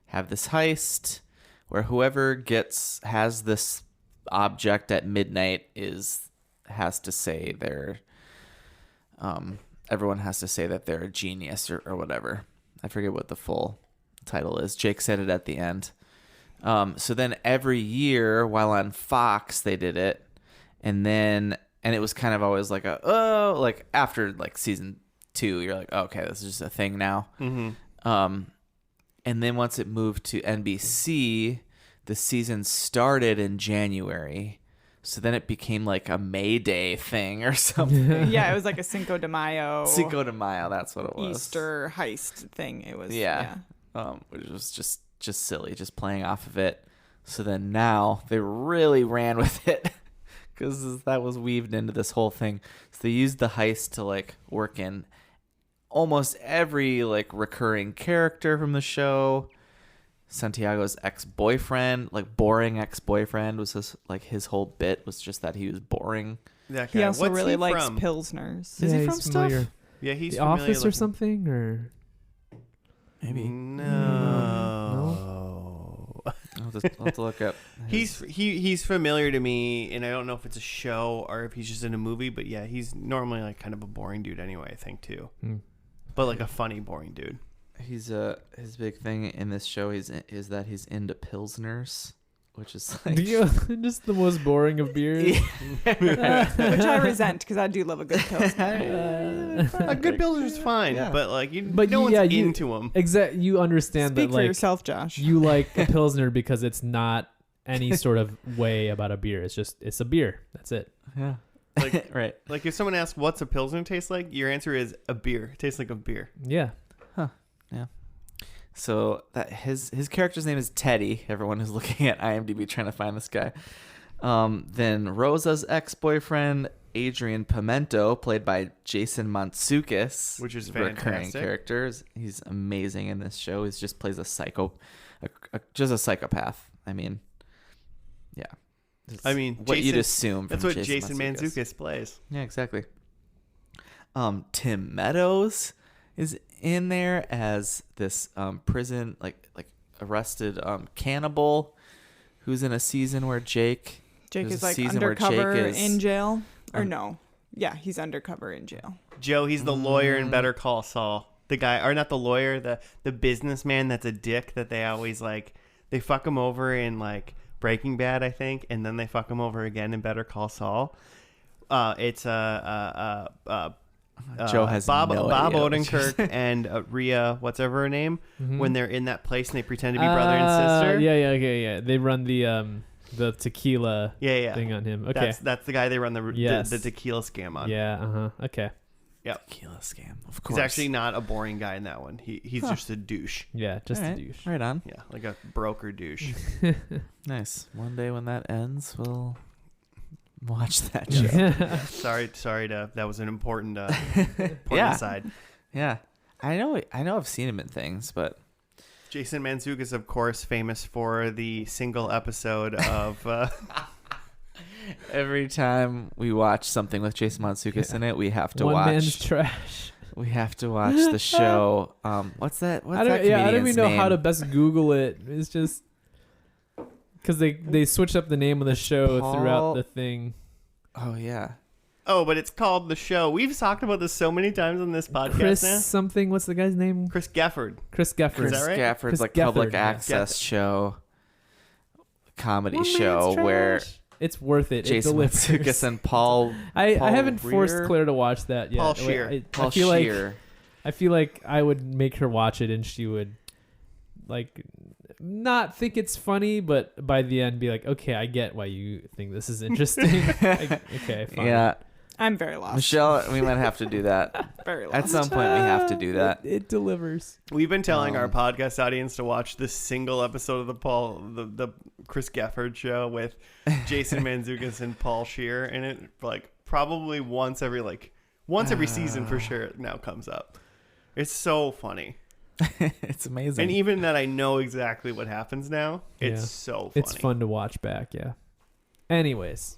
have this heist where whoever has this object at midnight has to say everyone has to say that they're a genius or whatever. I forget what the full title is. Jake said it at the end. So then every year while on Fox they did it, and it was kind of always like like after like season 2 you're like, oh, okay, this is just a thing now.
Mm-hmm.
And then once it moved to NBC, the season started in January. So then it became like a May Day thing or something.
Yeah, it was like a Cinco de Mayo,
Cinco de Mayo, that's what it was.
Easter heist thing. It was.
Yeah. Which was just silly, just playing off of it. So then now they really ran with it because that was weaved into this whole thing. So they used the heist to like work in almost every like recurring character from the show. Santiago's ex-boyfriend, like boring ex-boyfriend, was his whole bit was just that he was boring.
That guy.
He also
What's
really
he
likes
from?
Pilsners.
Is he
Yeah,
from
he's
stuff?
familiar.
Yeah, he's
The
familiar
Office or
looking.
something, or
Maybe.
No.
I'll have to look up.
He's familiar to me, and I don't know if it's a show or if he's just in a movie. But yeah, he's normally like kind of a boring dude anyway. I think too, but like a funny boring dude.
He's his big thing in this show is that he's into Pilsners, which is like
just the most boring of beers.
Which I resent because I do love a good Pilsner.
A good builder's fine,
Yeah.
but like
But
no
yeah,
one's
you-
into him.
You understand
Speak
that
for
like
yourself, Josh.
you like a Pilsner because it's not any sort of way about a beer. It's a beer. That's it.
yeah,
Like-
right.
Like if someone asks what's a pilsner taste like, your answer is a beer. It tastes like a beer.
Yeah.
So that his character's name is Teddy. Everyone is looking at IMDb trying to find this guy. Then Rosa's ex-boyfriend Adrian Pimento, played by Jason Mantzoukas,
Which is
recurring
fantastic.
characters. He's amazing in this show. He just plays a just a psychopath. I mean, yeah. It's what you'd
Jason-
assume.
That's
from
what Jason
Mantzoukas.
Mantzoukas plays.
Yeah, exactly. Tim Meadows is in there as this prison like arrested cannibal who's in a season where
Jake
there's
is
a
like
season where Jake
undercover
is-
in jail. Or no. Yeah, he's undercover in jail.
Joe, he's the lawyer in Better Call Saul. The guy, or not the lawyer, the businessman that's a dick that they always like. They fuck him over in like Breaking Bad, I think, and then they fuck him over again in Better Call Saul. It's
Joe has
Bob
no idea what
Odenkirk and Rhea, whatever her name, when they're in that place and they pretend to be brother and sister.
Yeah. They run the tequila
Yeah.
thing on him. Okay.
That's the guy they run the
Yes.
the tequila scam on.
Yeah. Okay.
Yep.
Tequila scam, of course.
He's actually not a boring guy in that one. He's just a douche.
Yeah. Just
All
a
right.
douche.
Right on.
Yeah, like a broker douche.
Nice. One day when that ends, we'll watch that show.
Sorry that was an important
Yeah.
aside.
Yeah. I know I've seen him in things, but
Jason Mantzoukas, of course, famous for the single episode of
every time we watch something with Jason Mantzoukas in it, we have to
One
watch.
man's trash.
We have to watch the show. What's that? What's
I don't
that
even
comedian's
know
name?
how to best Google it. It's just because they switch up the name of the show
Paul-
throughout the thing.
Oh yeah.
Oh, but it's called The Show. We've talked about this so many times on this podcast
Chris
now.
something. What's the guy's name?
Chris Gefford.
Chris Gefford.
Chris
that right?
Gafford's
Chris
like public
Gefford, yeah.
access show, comedy
One
show
man's
where
trash. It's worth it.
Jason
it delivers.
Mantzoukas and Paul
I
Paul
haven't forced
Scheer?
Claire to watch that yet.
Paul
Wait,
Scheer.
I
Paul
feel like
Scheer.
I feel like I would make her watch it and she would like not think it's funny, but by the end be like, okay, I get why you think this is interesting. Okay, fine.
Yeah,
I'm very lost.
Michelle, we might have to do that
Very lost.
at some point. We have to do that.
It delivers.
We've been telling our podcast audience to watch this single episode of the Chris Gefford show with Jason Mantzoukas and Paul Scheer in it. Like probably once every season for sure. It now comes up. It's so funny,
It's amazing.
and even that I know exactly what happens now. It's
Yeah.
so funny.
It's fun to watch back. Yeah. Anyways,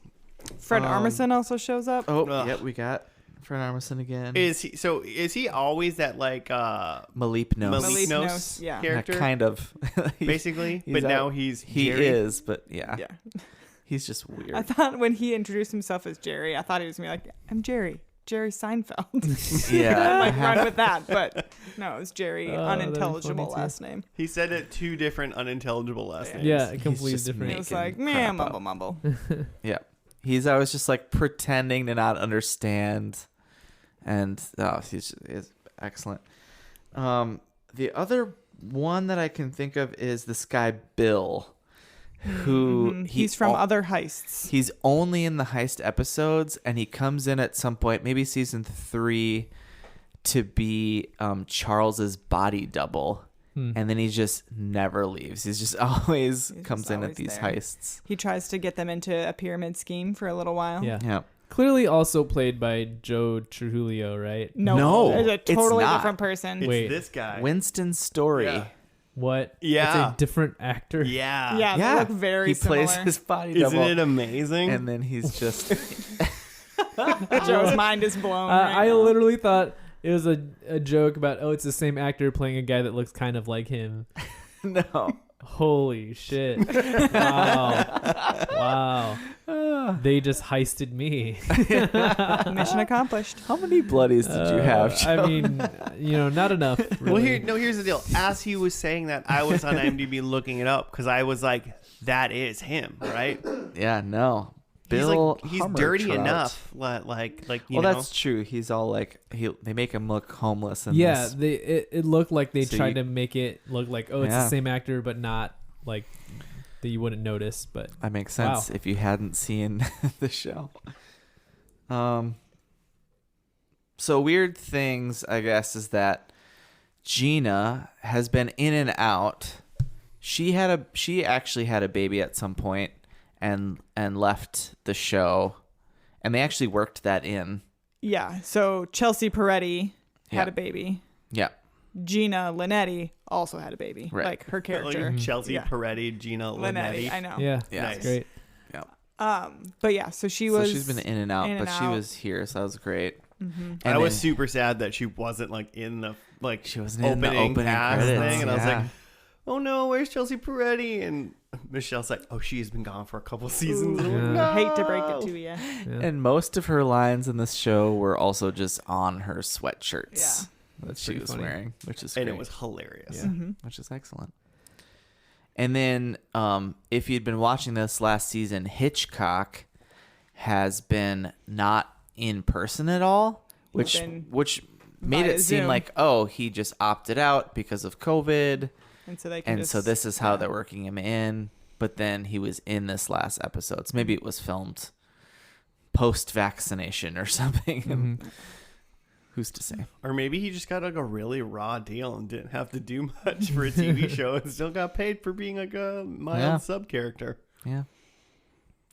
Fred Armisen also shows up.
oh,
Ugh.
yep, we got Fred Armisen again.
Is he always that like
Malik knows.
Malik
Malik
Nos
Nos, yeah.
character?
Kind of.
Basically,
he's
but
out-
now he's
he
Jerry.
is, but yeah,
Yeah.
he's just weird.
I thought when he introduced himself as Jerry, I thought he was going to be like, I'm Jerry Seinfeld.
Yeah,
Like run with that. But no, it was Jerry,
Oh, that'd be
unintelligible
funny, too.
last name.
He said it two different unintelligible last names.
yeah,
He's
completely
just
different.
It was
Making
like, man,
crap up.
mumble.
Yeah. He's always just like pretending to not understand. And he's excellent. The other one that I can think of is this guy, Bill, who
He's from other heists.
He's only in the heist episodes, and he comes in at some point, maybe season 3, to be Charles's body double. And then he just never leaves. He's just always comes in at
always
these
there.
heists.
He tries to get them into a pyramid scheme for a little while.
Yeah.
Yeah.
Clearly also played by Joe Trujillo, right?
No,
it's a
it's
totally
not.
different person.
It's
Wait.
this guy.
Winston Story.
Yeah.
What?
Yeah.
It's a different actor.
Yeah.
Yeah,
Yeah.
they look very
he
similar.
plays his body
Isn't
double.
it amazing?
And then he's just
Joe's mind is blown.
I literally thought it was a joke about, oh, it's the same actor playing a guy that looks kind of like him.
no.
Holy shit. Wow. They just heisted me.
Mission accomplished.
How many bloodies did you have, Joe?
I mean, not enough.
Well,
Really.
here's the deal. As he was saying that, I was on IMDb looking it up because I was like, that is him, right?
Yeah, no. Bill
he's dirty
Hummertrout.
enough. Like you
Well,
know.
that's true. He's all like they make him look homeless and
Yeah, it looked like they
So
tried
you-
to make it look like, oh, it's
Yeah.
the same actor, but not like that you wouldn't notice. But
that makes sense
Wow.
if you hadn't seen the show. So weird things, I guess, is that Gina has been in and out. She actually had a baby at some point and left the show, and they actually worked that in.
Yeah. So Chelsea Peretti
Yeah.
had a baby.
Yeah.
Gina Linetti also had a baby.
Right.
Like her character.
Like Chelsea
Yeah.
Peretti, Gina Linetti.
I know.
yeah,
Yeah.
Nice.
it's great.
But yeah, so she
So
was.
she's been in and out,
in and
but she
out.
was here, so that was great.
Mm-hmm.
I
And
was
then-
super sad that she wasn't like in the
She wasn't in the opening
cast
credits,
thing, and I was
yeah.
like, oh no, where's Chelsea Peretti? And Michelle's like, oh, she's been gone for a couple seasons. I'm like,
Yeah.
no.
Hate to break it to you.
Yeah.
And most of her lines in this show were also just on her sweatshirts that she
pretty
was
funny.
wearing, which is
And
great,
it was hilarious.
Yeah.
Mm-hmm.
which is excellent. And then, if you'd been watching this last season, Hitchcock has been not in person at all, which
Been
made
via
it seem
Zoom.
like, oh, he just opted out because of COVID,
And so they can
and so this is how they're working him in. But then he was in this last episode, so maybe it was filmed post-vaccination or something. And who's to say?
Or maybe he just got like a really raw deal and didn't have to do much for a TV show and still got paid for being like a mild
Yeah.
sub character.
Yeah,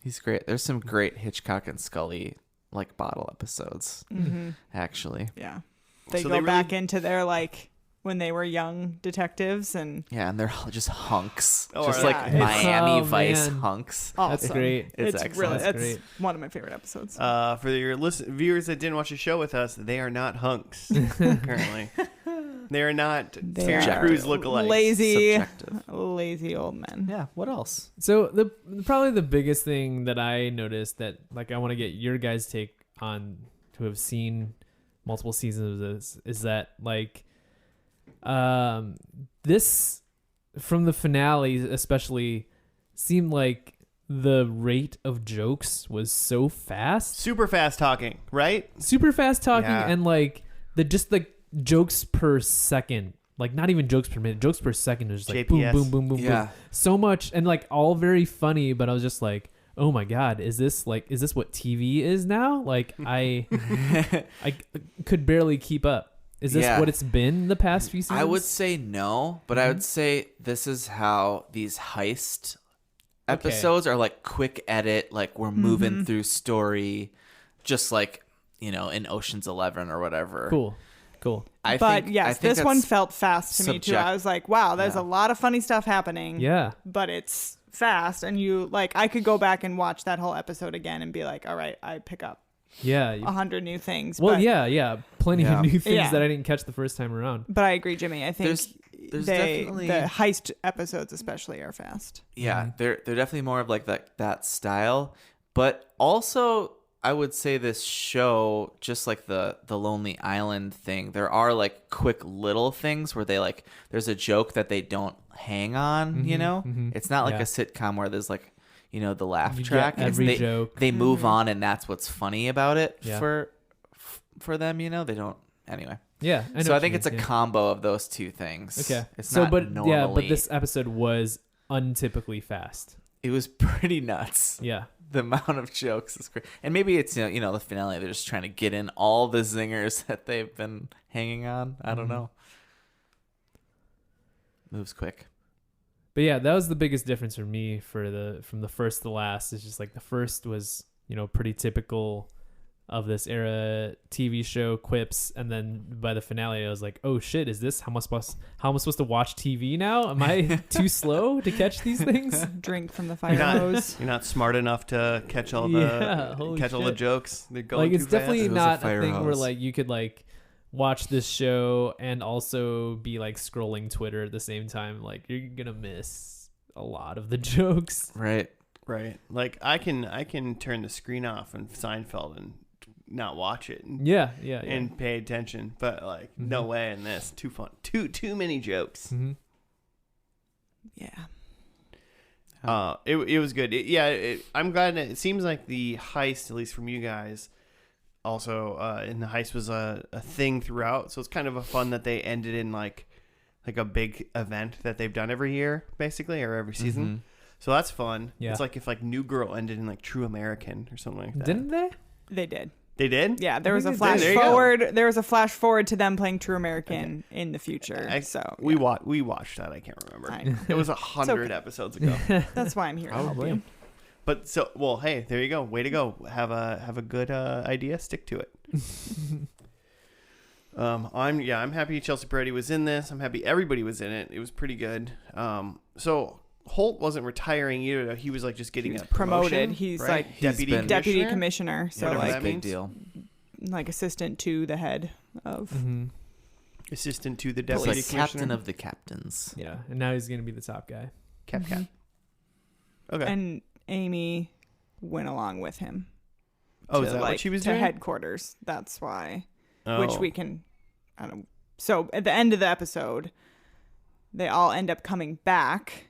he's great. There's some great Hitchcock and Scully like bottle episodes,
Mm-hmm.
actually.
Yeah. They
So
go
they
back
really-
into their when they were young detectives and
Yeah, and they're all just hunks,
Oh,
just
yeah.
like
It's-
Miami
oh,
Vice
man.
hunks.
awesome.
That's great.
It's
It's
excellent.
really
That's
that's
great.
one of my favorite episodes.
For your viewers that didn't watch the show with us, they are not hunks currently. They are not
They
Terry
are
Crews lookalikes.
lazy,
Subjective.
lazy old men.
Yeah. What else?
So probably the biggest thing that I noticed that like I want to get your guys' take on who have seen multiple seasons of this is that like this from the finale especially seemed like the rate of jokes was so fast,
Super fast talking, right?
super fast talking,
Yeah.
and like the jokes per second, like not even jokes per minute, jokes per second is just like boom
JPS.
boom boom boom boom,
Yeah.
so much, and like all very funny, but I was just like, oh my god, is this what TV is now? Like I could barely keep up. Is this
Yeah.
what it's been the past few seasons?
I would say no, but I would say this is how these heist episodes are like quick edit, like we're moving through story, just like in Ocean's 11 or whatever.
Cool.
I
But
think,
yes,
I think
this one
that's-
felt fast to me too.
subject-
I was like, wow, there's
Yeah.
a lot of funny stuff happening.
Yeah.
But it's fast, and I could go back and watch that whole episode again and be like, all right, I pick up
Yeah.
100 new things.
Well,
but,
yeah. Plenty
Yeah.
of new things
Yeah.
that I didn't catch the first time around.
But I agree, Jimmy. I think
There's definitely
the heist episodes especially are fast.
Yeah, they're definitely more of like that style, but also I would say this show, just like the Lonely Island thing, there are like quick little things where they like there's a joke that they don't hang on, It's not like
Yeah.
a sitcom where there's like the laugh
You get
track.
every
they,
joke.
they move on, and that's what's funny about it
Yeah.
for them. They don't anyway.
Yeah. know
So I
what
think
you
it's a
mean, yeah.
combo of those two things.
Okay.
It's
so,
not
but
normally.
but this episode was untypically fast.
It was pretty nuts.
Yeah.
The amount of jokes is great. And maybe it's the finale, they're just trying to get in all the zingers that they've been hanging on. I don't know. Moves quick.
But yeah, that was the biggest difference for me from the first to the last. It's just like the first was, pretty typical of this era TV show quips, and then by the finale I was like, oh shit, is this how am I supposed to watch TV now? Am I too slow to catch these things?
Drink from the
You're
fire
not,
hose.
you're not smart enough to catch all
Yeah, holy
all the
shit.
jokes. They're going
Like it's
too
definitely
It was a
not a
fire
thing where
hose.
like you could like watch this show and also be like scrolling Twitter at the same time. Like you're gonna miss a lot of the jokes.
Right.
fast. Right. Like I can turn the screen off in Seinfeld and not watch it and,
Yeah.
and pay attention, but like no way in this. Too fun. Too many jokes.
Mm-hmm.
Yeah.
It was good. I'm glad that it seems like the heist, at least from you guys, also and the heist was a thing throughout. So it's kind of a fun that they ended in like a big event that they've done every year, basically, or every season.
Mm-hmm.
So that's fun.
Yeah.
It's like if like New Girl ended in like True American or something like that.
Didn't they?
They did.
They did?
Yeah, there
I
was a
think they did.
flash
There you go.
forward. There was a flash forward to them playing True American in the future.
We watched that. I can't remember.
I know.
It was 100
okay.
episodes ago.
That's why I'm here to help
Probably.
you.
But hey, there you go. Way to go. Have a good idea. Stick to it. I'm happy Chelsea Peretti was in this. I'm happy everybody was in it. It was pretty good. So Holt wasn't retiring either, though. He was like just getting a
Promoted.
promotion,
He's,
right?
like,
He's been-
Deputy commissioner. So
Whatever
like
that
Big
means.
deal.
like assistant to the head of.
Mm-hmm.
assistant to the
He's
deputy
like captain
commissioner.
of the captains.
Yeah, and now he's gonna be the top guy.
Cap. Okay.
And Amy went along with him.
Oh,
to,
is that
like,
what she was
to
doing?
headquarters. That's why.
Oh.
Which we can. I don't. So at the end of the episode, they all end up coming back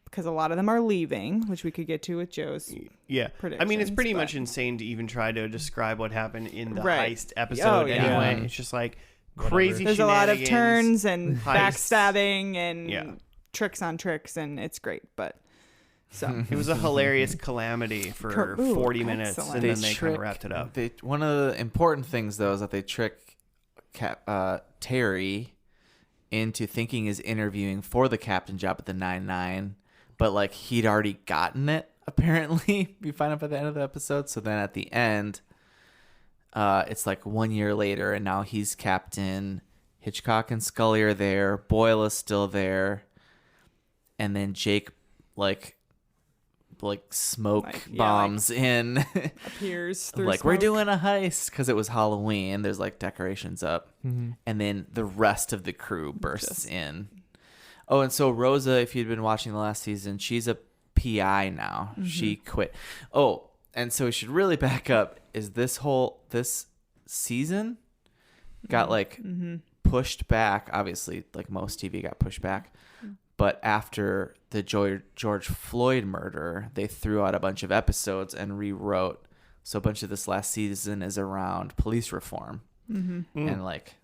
because a lot of them are leaving, which we could get to with Joe's.
Yeah. I mean, it's
predictions,
pretty
but-
much insane to even try to describe what happened in the
Right.
heist episode
yeah.
anyway.
Yeah.
It's just like
Whatever.
crazy
There's a lot of
shenanigans.
turns and
heists.
backstabbing and
Yeah.
tricks on tricks, and it's great. But so
It was a hilarious calamity for
Ooh,
40 minutes,
excellent.
and then they kind of wrapped it up.
One of the important things, though, is that they trick Terry into thinking he's interviewing for the captain job at the 9-9, but like he'd already gotten it. Apparently, we find out by the end of the episode. So then at the end, it's like 1 year later, and now he's captain. Hitchcock and Scully are there. Boyle is still there, and then Jake like smoke bombs in.
appears through
Like, we're
smoke.
doing a heist because it was Halloween. There's like decorations up, and then the rest of the crew bursts in. Oh, and so Rosa, if you'd been watching the last season, she's a PI now. She quit. Oh, and so we should really back up. Is this season got like pushed back? Obviously, like most TV got pushed back. But after the George Floyd murder, they threw out a bunch of episodes and rewrote. So a bunch of this last season is around police reform, and like,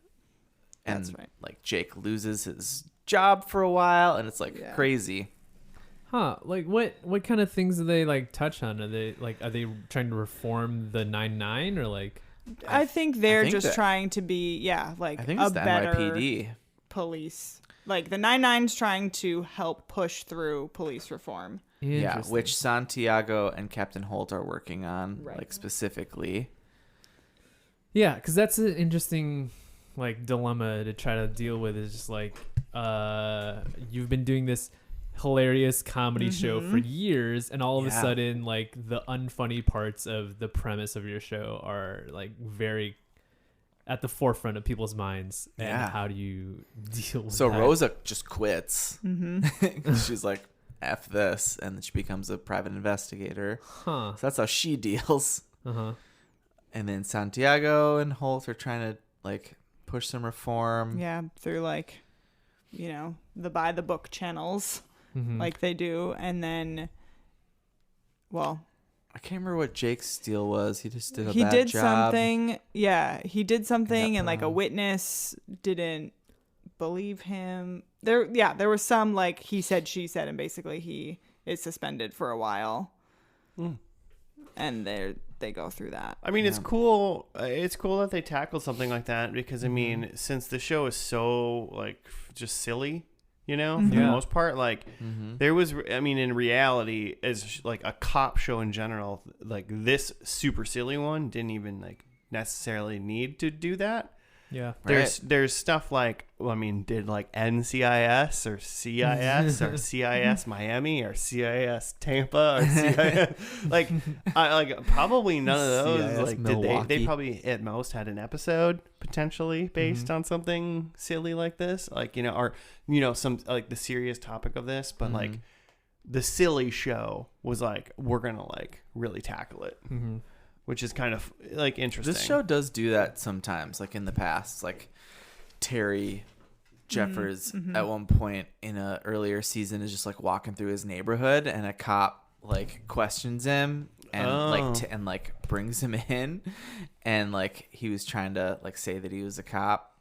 and
That's right.
like Jake loses his job for a while, and it's like
Yeah.
crazy.
Huh? Like what kind of things do they like touch on? Are they trying to reform the 9-9 or like?
I think they're
think
just
that-
trying to be, like
I think
a
it's the
better
NYPD.
police. Like the 9-9's trying to help push through police reform.
Yeah,
Interesting.
which Santiago and Captain Holt are working on,
Right.
like specifically.
Yeah, because that's an interesting like dilemma to try to deal with. Is just like you've been doing this hilarious comedy show for years, and all of a
Yeah.
sudden, like the unfunny parts of the premise of your show are like very at the forefront of people's minds. And
Yeah.
how do you deal with
So
that?
Rosa just quits. She's like, F this, and then she becomes a private investigator.
Huh?
So that's how she deals.
Uh-huh.
And then Santiago and Holt are trying to like push some reform.
Yeah, through like, the by the book channels
Mhm.
like they do. And then, well,
I can't remember what Jake's deal was. He just did a
he
bad
did
job.
something. Yeah, he did something, and like a
thrown.
witness didn't believe him. There was some like he said, she said, and basically he is suspended for a while. And they go through that.
I mean, it's cool. It's cool that they tackle something like that because I mean, since the show is so like just silly, for the
Yeah.
most part, like there was. I mean, in reality, as like a cop show in general, like this super silly one didn't even like necessarily need to do that.
Yeah.
There's stuff like, well, I mean, did like NCIS or CIS or CIS Miami or CIS Tampa or CIS like probably none of those.
CIS
Like did they
Milwaukee.
probably at most had an episode potentially based on something silly like this, like or some like the serious topic of this, but like the silly show was like we're gonna like really tackle it.
Mm-hmm.
Which is kind of like interesting.
This show does do that sometimes, like in the past. Like Terry Jeffers at one point in a earlier season is just like walking through his neighborhood, and a cop like questions him and like brings him in, and like he was trying to like say that he was a cop,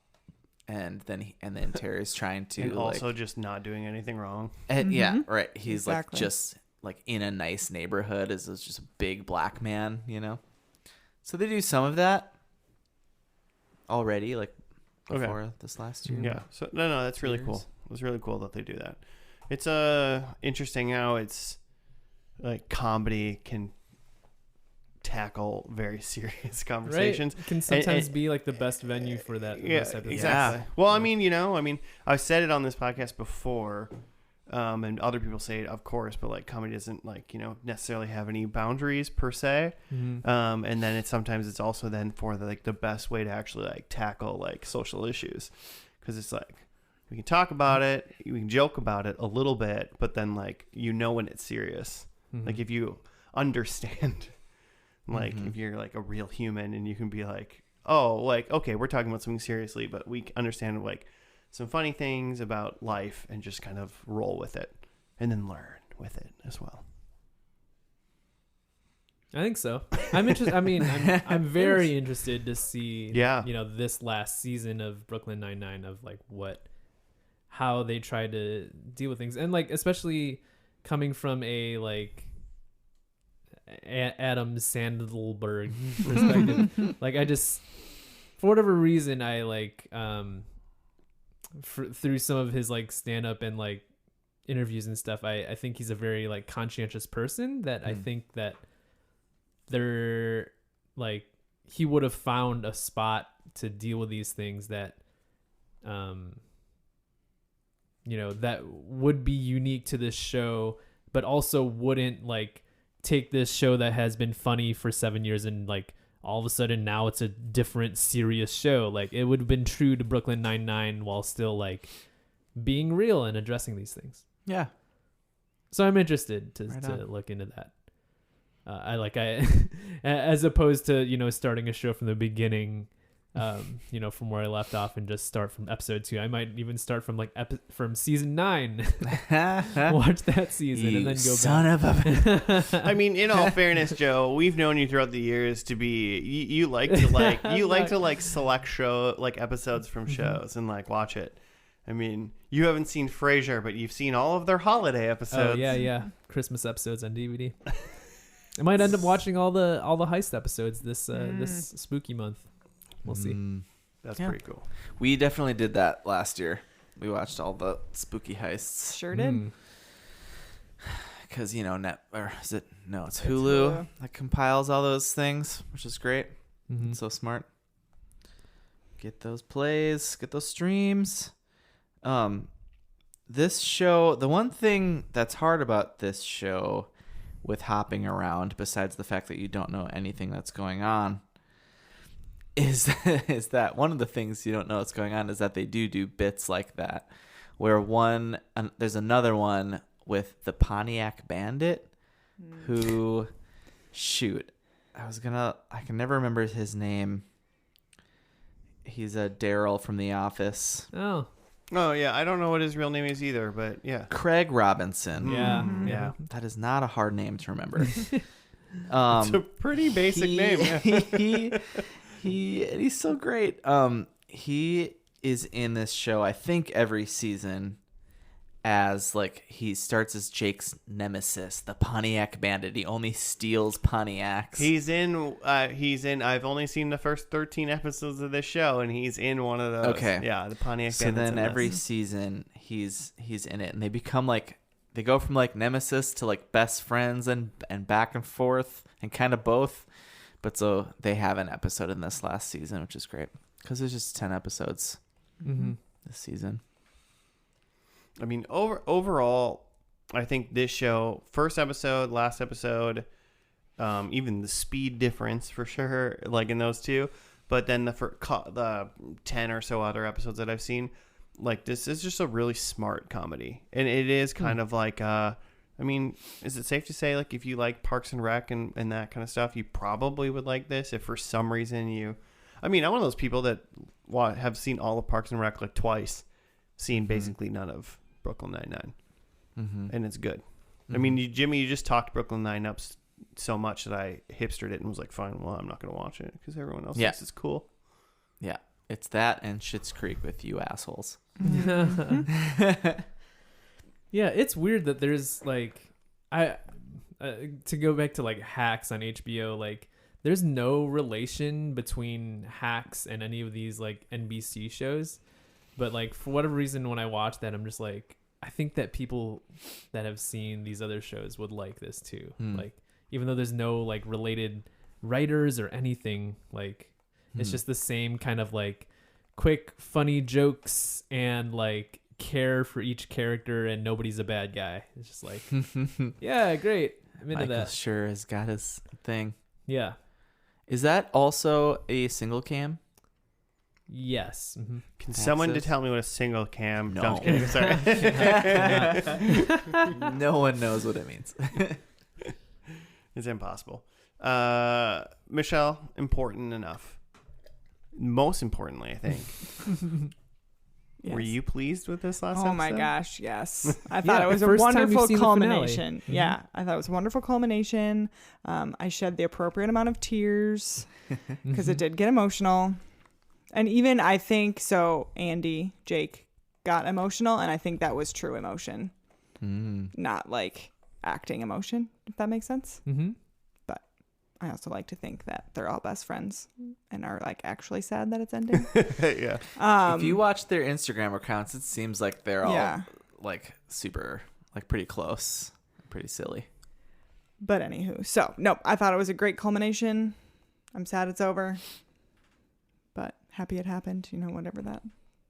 and then Terry's trying to
and
like,
also just not doing anything wrong.
and yeah, right. He's
Exactly.
like just like in a nice neighborhood as just a big black man, So they do some of that already, like before this last year.
Yeah. So no, that's really cool. It was really cool that they do that. It's interesting how it's like comedy can tackle very serious conversations.
Right. Can sometimes
And-
be like the best venue for that.
Yeah,
those type of things.
exactly. Well, I mean, I've said it on this podcast before. And other people say, of course, but like comedy doesn't like, necessarily have any boundaries per se.
Mhm.
And then sometimes it's also then for the best way to actually like tackle like social issues. Cause it's like, we can talk about it, we can joke about it a little bit, but then like, when it's serious,
Mhm.
like if you understand, like
Mhm.
if you're like a real human and you can be like, oh, like, okay, we're talking about something seriously, but we understand like some funny things about life and just kind of roll with it and then learn with it as well.
I think so. I'm interested. I mean, I'm very interested to see,
Yeah.
this last season of Brooklyn Nine-Nine of like how they try to deal with things, and like especially coming from a like Adam Sandlerberg perspective. Like I just, for whatever reason, I like through some of his like stand up and like interviews and stuff, I think he's a very like conscientious person that I think that they're like he would have found a spot to deal with these things that that would be unique to this show, but also wouldn't like take this show that has been funny for 7 years and like all of a sudden now it's a different serious show. Like it would have been true to Brooklyn Nine-Nine while still like being real and addressing these things.
Yeah.
So I'm interested to look into that. I as opposed to starting a show from the beginning, from where I left off and just start from episode 2. I might even start from from season 9, watch that season and then go
son
back.
of a.
I mean, in all fairness, Joe, we've known you throughout the years to be you like to select show like episodes from shows and like watch it. I mean, you haven't seen Frasier, but you've seen all of their holiday episodes.
Oh yeah, Christmas episodes on DVD. I might end up watching all the heist episodes this spooky month. We'll see.
That's
Yeah.
pretty cool.
We definitely did that last year. We watched all the spooky heists
Sure did.
because it's
It's
Hulu
Hulu.
that compiles all those things, which is great.
Mhm.
It's so smart. Get those plays, get those streams. This show, the one thing that's hard about this show with hopping around, besides the fact that you don't know anything that's going on, is that one of the things you don't know what's going on is that they do bits like that, where there's another one with the Pontiac Bandit, who, I can never remember his name. He's a Daryl from The Office.
Oh yeah, I don't know what his real name is either, but yeah.
Craig Robinson.
Yeah.
Yeah.
That is not a hard name to remember.
It's a pretty basic name. Yeah.
He's so great. He is in this show, I think, every season as like he starts as Jake's nemesis, the Pontiac Bandit. He only steals Pontiacs.
He's in I've only seen the first 13 episodes of this show, and he's in one of those.
Okay.
Yeah, the Pontiac
So
Bandit's
then
in
every
this.
season he's in it, and they become like, they go from like nemesis to like best friends and back and forth and kind of both. But so they have an episode in this last season, which is great because there's just 10 episodes this season.
I mean, overall, I think this show, first episode, last episode, even the speed difference for sure, like in those two. But then the 10 or so other episodes that I've seen, like this is just a really smart comedy, and it is kind of like, I mean, is it safe to say like if you like Parks and Rec and that kind of stuff, you probably would like this. If for some reason I'm one of those people that have seen all of Parks and Rec like twice, seen basically none of Brooklyn Nine-Nine, and it's good. I mean, Jimmy, you just talked Brooklyn Nine up so much that I hipstered it and was like, fine, well, I'm not going to watch it because everyone else thinks it's cool.
Yeah, it's that and Schitt's Creek with you assholes.
Yeah, it's weird that there's like to go back to like Hacks on HBO, like there's no relation between Hacks and any of these like NBC shows, but like for whatever reason when I watch that I'm just like, I think that people that have seen these other shows would like this too. Like even though there's no like related writers or anything, like it's just the same kind of like quick funny jokes and like care for each character and nobody's a bad guy. It's just like, yeah, great. I'm into
Michael
that.
sure has got his thing.
Yeah.
Is that also a single cam?
Yes. Mm-hmm.
Can someone to
Access?
tell me what a single cam?
No.
I'm kidding. Sorry.
No one knows what it means.
It's impossible. Michelle, important enough. Most importantly, I think. Were
Yes.
you pleased with this last
Oh
episode?
my gosh, yes. I
Yeah,
thought it was
the
a
first time we've
wonderful
seen the finale.
culmination.
Mhm.
Yeah, I thought it was a wonderful culmination. I shed the appropriate amount of tears because it did get emotional. And even I think so Andy, Jake got emotional, and I think that was true emotion, not like acting emotion, if that makes sense.
Mm-hmm.
I also like to think that they're all best friends and are like actually sad that it's ending.
Yeah.
If you watch their Instagram accounts, it seems like they're all
Yeah.
like super, like pretty close, pretty silly.
But anywho, so nope, I thought it was a great culmination. I'm sad it's over, but happy it happened. You know, whatever that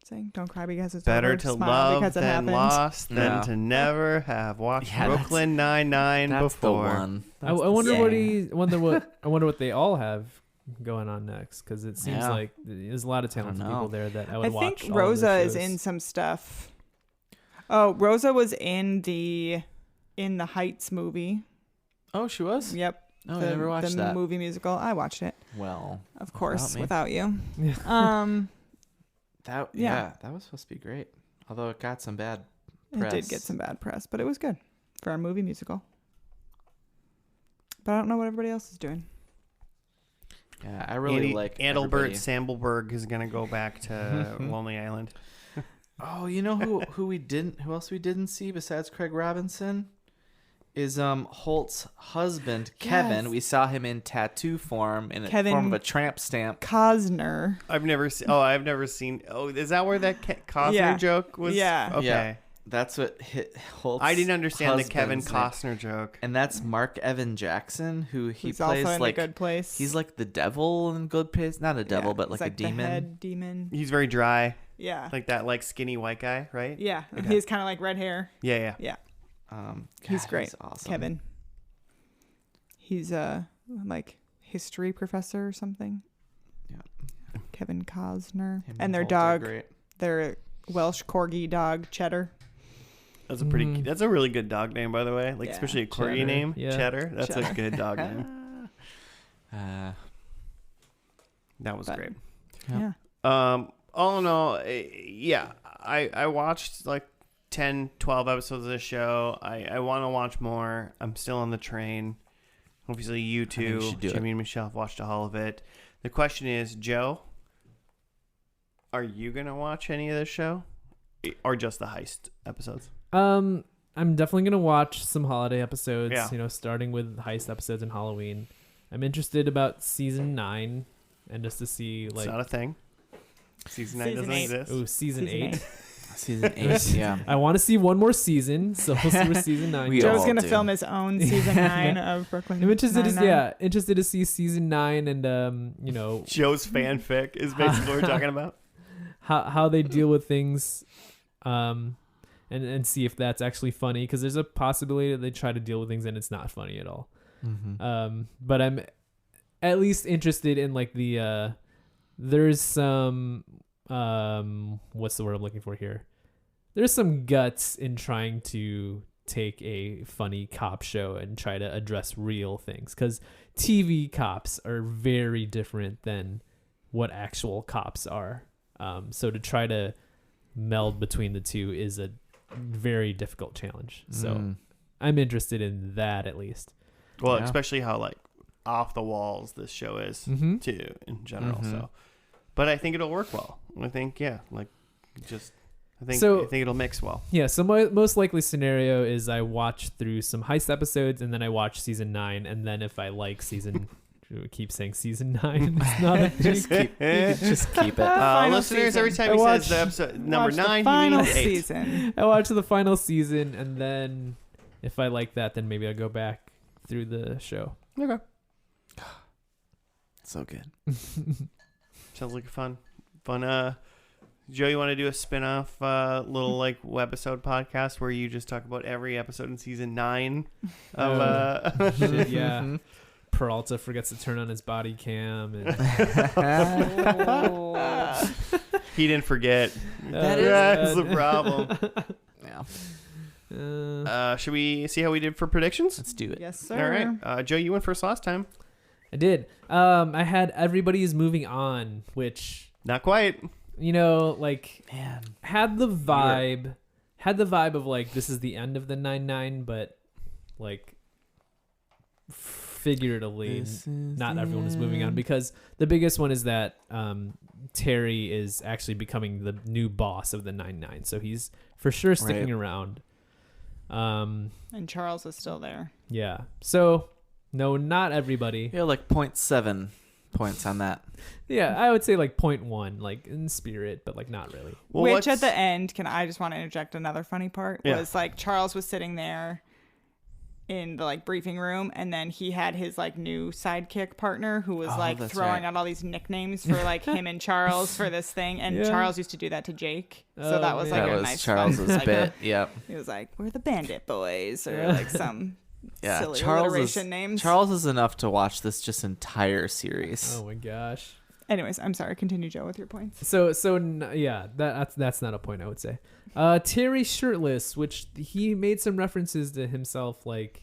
saying. Don't cry because it's
Better
over.
to
Smile
love
because it
than
happened.
lost than
Yeah.
to never have watched
Yeah, that's-
Brooklyn Nine-Nine
That's
before.
the one.
I wonder what
Yeah.
I wonder what they all have going on next, because it seems
Yeah.
like there's a lot of talented
know.
people there that I would
I
watch.
think
all of
Rosa
their
is
shows.
in some stuff. Oh, Rosa was in the Heights movie.
Oh, she was?
Yep.
Oh,
the,
I never watched
the
that.
movie musical. I watched it,
Well,
of course,
me.
without you.
Yeah.
that
Yeah.
that was supposed to be great. Although it got some bad
It
press.
did get some bad press, but it was good for our movie musical. But I don't know what everybody else is doing.
Yeah, I really like
Adelbert
everybody.
Sambelberg is gonna go back to Lonely Island.
Oh, you know who else we didn't see besides Craig Robinson is Holt's husband Kevin.
Yes.
We saw him in tattoo form in
Kevin-
form of a tramp stamp.
Cosner.
I've never seen. Oh, is that where that Costner
Yeah.
joke was?
Yeah.
Okay.
Yeah. That's what hit Holt's.
I didn't understand the Kevin
husband's name.
Costner joke.
And that's Mark Evan Jackson, who he
He's
plays
also in
like
The Good Place.
he's like the devil in Good Place. Not a devil,
Yeah,
but
he's
like a
the
demon.
head demon.
He's very dry,
Yeah.
like that, like skinny white guy, right?
Yeah.
Okay.
He's kind of like red hair.
Yeah.
Yeah.
He's
He's great.
awesome.
Kevin. He's a like history professor or something.
Yeah.
Kevin Cosner.
Him
And their
Holt are
dog,
great.
their Welsh corgi dog, Cheddar.
That's a pretty.
Mm.
That's a really good dog name, by the way. Like
Yeah.
especially a corgi
Cheddar.
name,
Yeah.
Cheddar. That's a
Cheddar.
good dog name. That was
But-
great.
Yeah.
Yeah.
All in all, yeah, I watched like 10, 12 episodes of the show. I want to watch more. I'm still on the train. Obviously, you
think you
two,
should do
Jimmy and Michelle, have watched all of it. The question is, Joe, are you going to watch any of this show? Or just the heist episodes?
I'm definitely gonna watch some holiday episodes.
Yeah.
You know, starting with heist episodes and Halloween. I'm interested about season 9, and just to see
It's
like
not a thing. Season 9
Season
doesn't
8.
exist.
season 8.
Season 8, yeah.
I want to see one more season, so we'll see where season 9
We
goes.
Joe's
all
gonna
do.
film his own season 9 of Brooklyn.
I'm interested
Nine-Nine.
interested to see season 9 and you know,
Joe's fanfic is basically what we're talking about.
how they deal with things, and see if that's actually funny, because there's a possibility that they try to deal with things and it's not funny at all. But I'm at least interested in like the there's some what's the word I'm looking for here? There's some guts in trying to take a funny cop show and try to address real things, because TV cops are very different than what actual cops are. So to try to meld between the two is a very difficult challenge. So I'm interested in that at least.
Well,
Yeah.
especially how like off the walls this show is
Mm-hmm.
too in general.
Mhm.
So, but I think it'll work well. I think I think
So-
I think it'll mix well.
Yeah, so my most likely scenario is I watch through some heist episodes and then I watch season 9, and then if I like season we keep saying season 9, it's not a thing.
Just keep it.
Final
Listeners,
season.
every time
I
he
watch-
says the episode number
Watch the
9, he
final
means 8.
season.
I watch the final season, and then if I like that, then maybe I'll go back through the show.
Okay,
So good.
sounds like a fun Joe, you want to do a spin-off little like webisode podcast where you just talk about every episode in season 9 of
Shit, yeah. Peralta forgets to turn on his body cam. And
He didn't forget.
That is
That's the
bad.
problem.
Yeah.
Should we see how we did for predictions?
Let's do it.
Yes, sir.
All right. Joe, you went first last time.
I did. I had Everybody's Moving On, which,
Not quite.
like
Man.
had the vibe of like this is the end of the 9-9, but like figuratively not everyone is moving on, because the biggest one is that Terry is actually becoming the new boss of the 9-9, so he's for sure sticking around.
And Charles is still there.
Yeah, so no, not everybody.
Yeah, like 0.7 points on that.
Yeah, I would say like 0.1, like in spirit, but like not really.
Well,
Which
what's-
at the end, I just want to interject another funny part,
Yeah.
was like Charles was sitting there in the like briefing room, and then he had his like new sidekick partner who was
Oh,
like
that's
throwing
right.
out all these nicknames for like him and Charles for this thing, and
Yeah.
Charles used to do that to Jake, so
Oh,
that was
man.
like
That
a
was
nice
Charles's
fun, like,
bit. Yep.
He was like, "We're the Bandit Boys," or
Yeah.
like some
Yeah.
silly
Charles
alliteration names.
Charles is enough to watch this just entire series.
Oh my gosh.
Anyways, I'm sorry. Continue, Joe, with your points.
Yeah, that's not a point I would say. Terry shirtless, which he made some references to himself, like,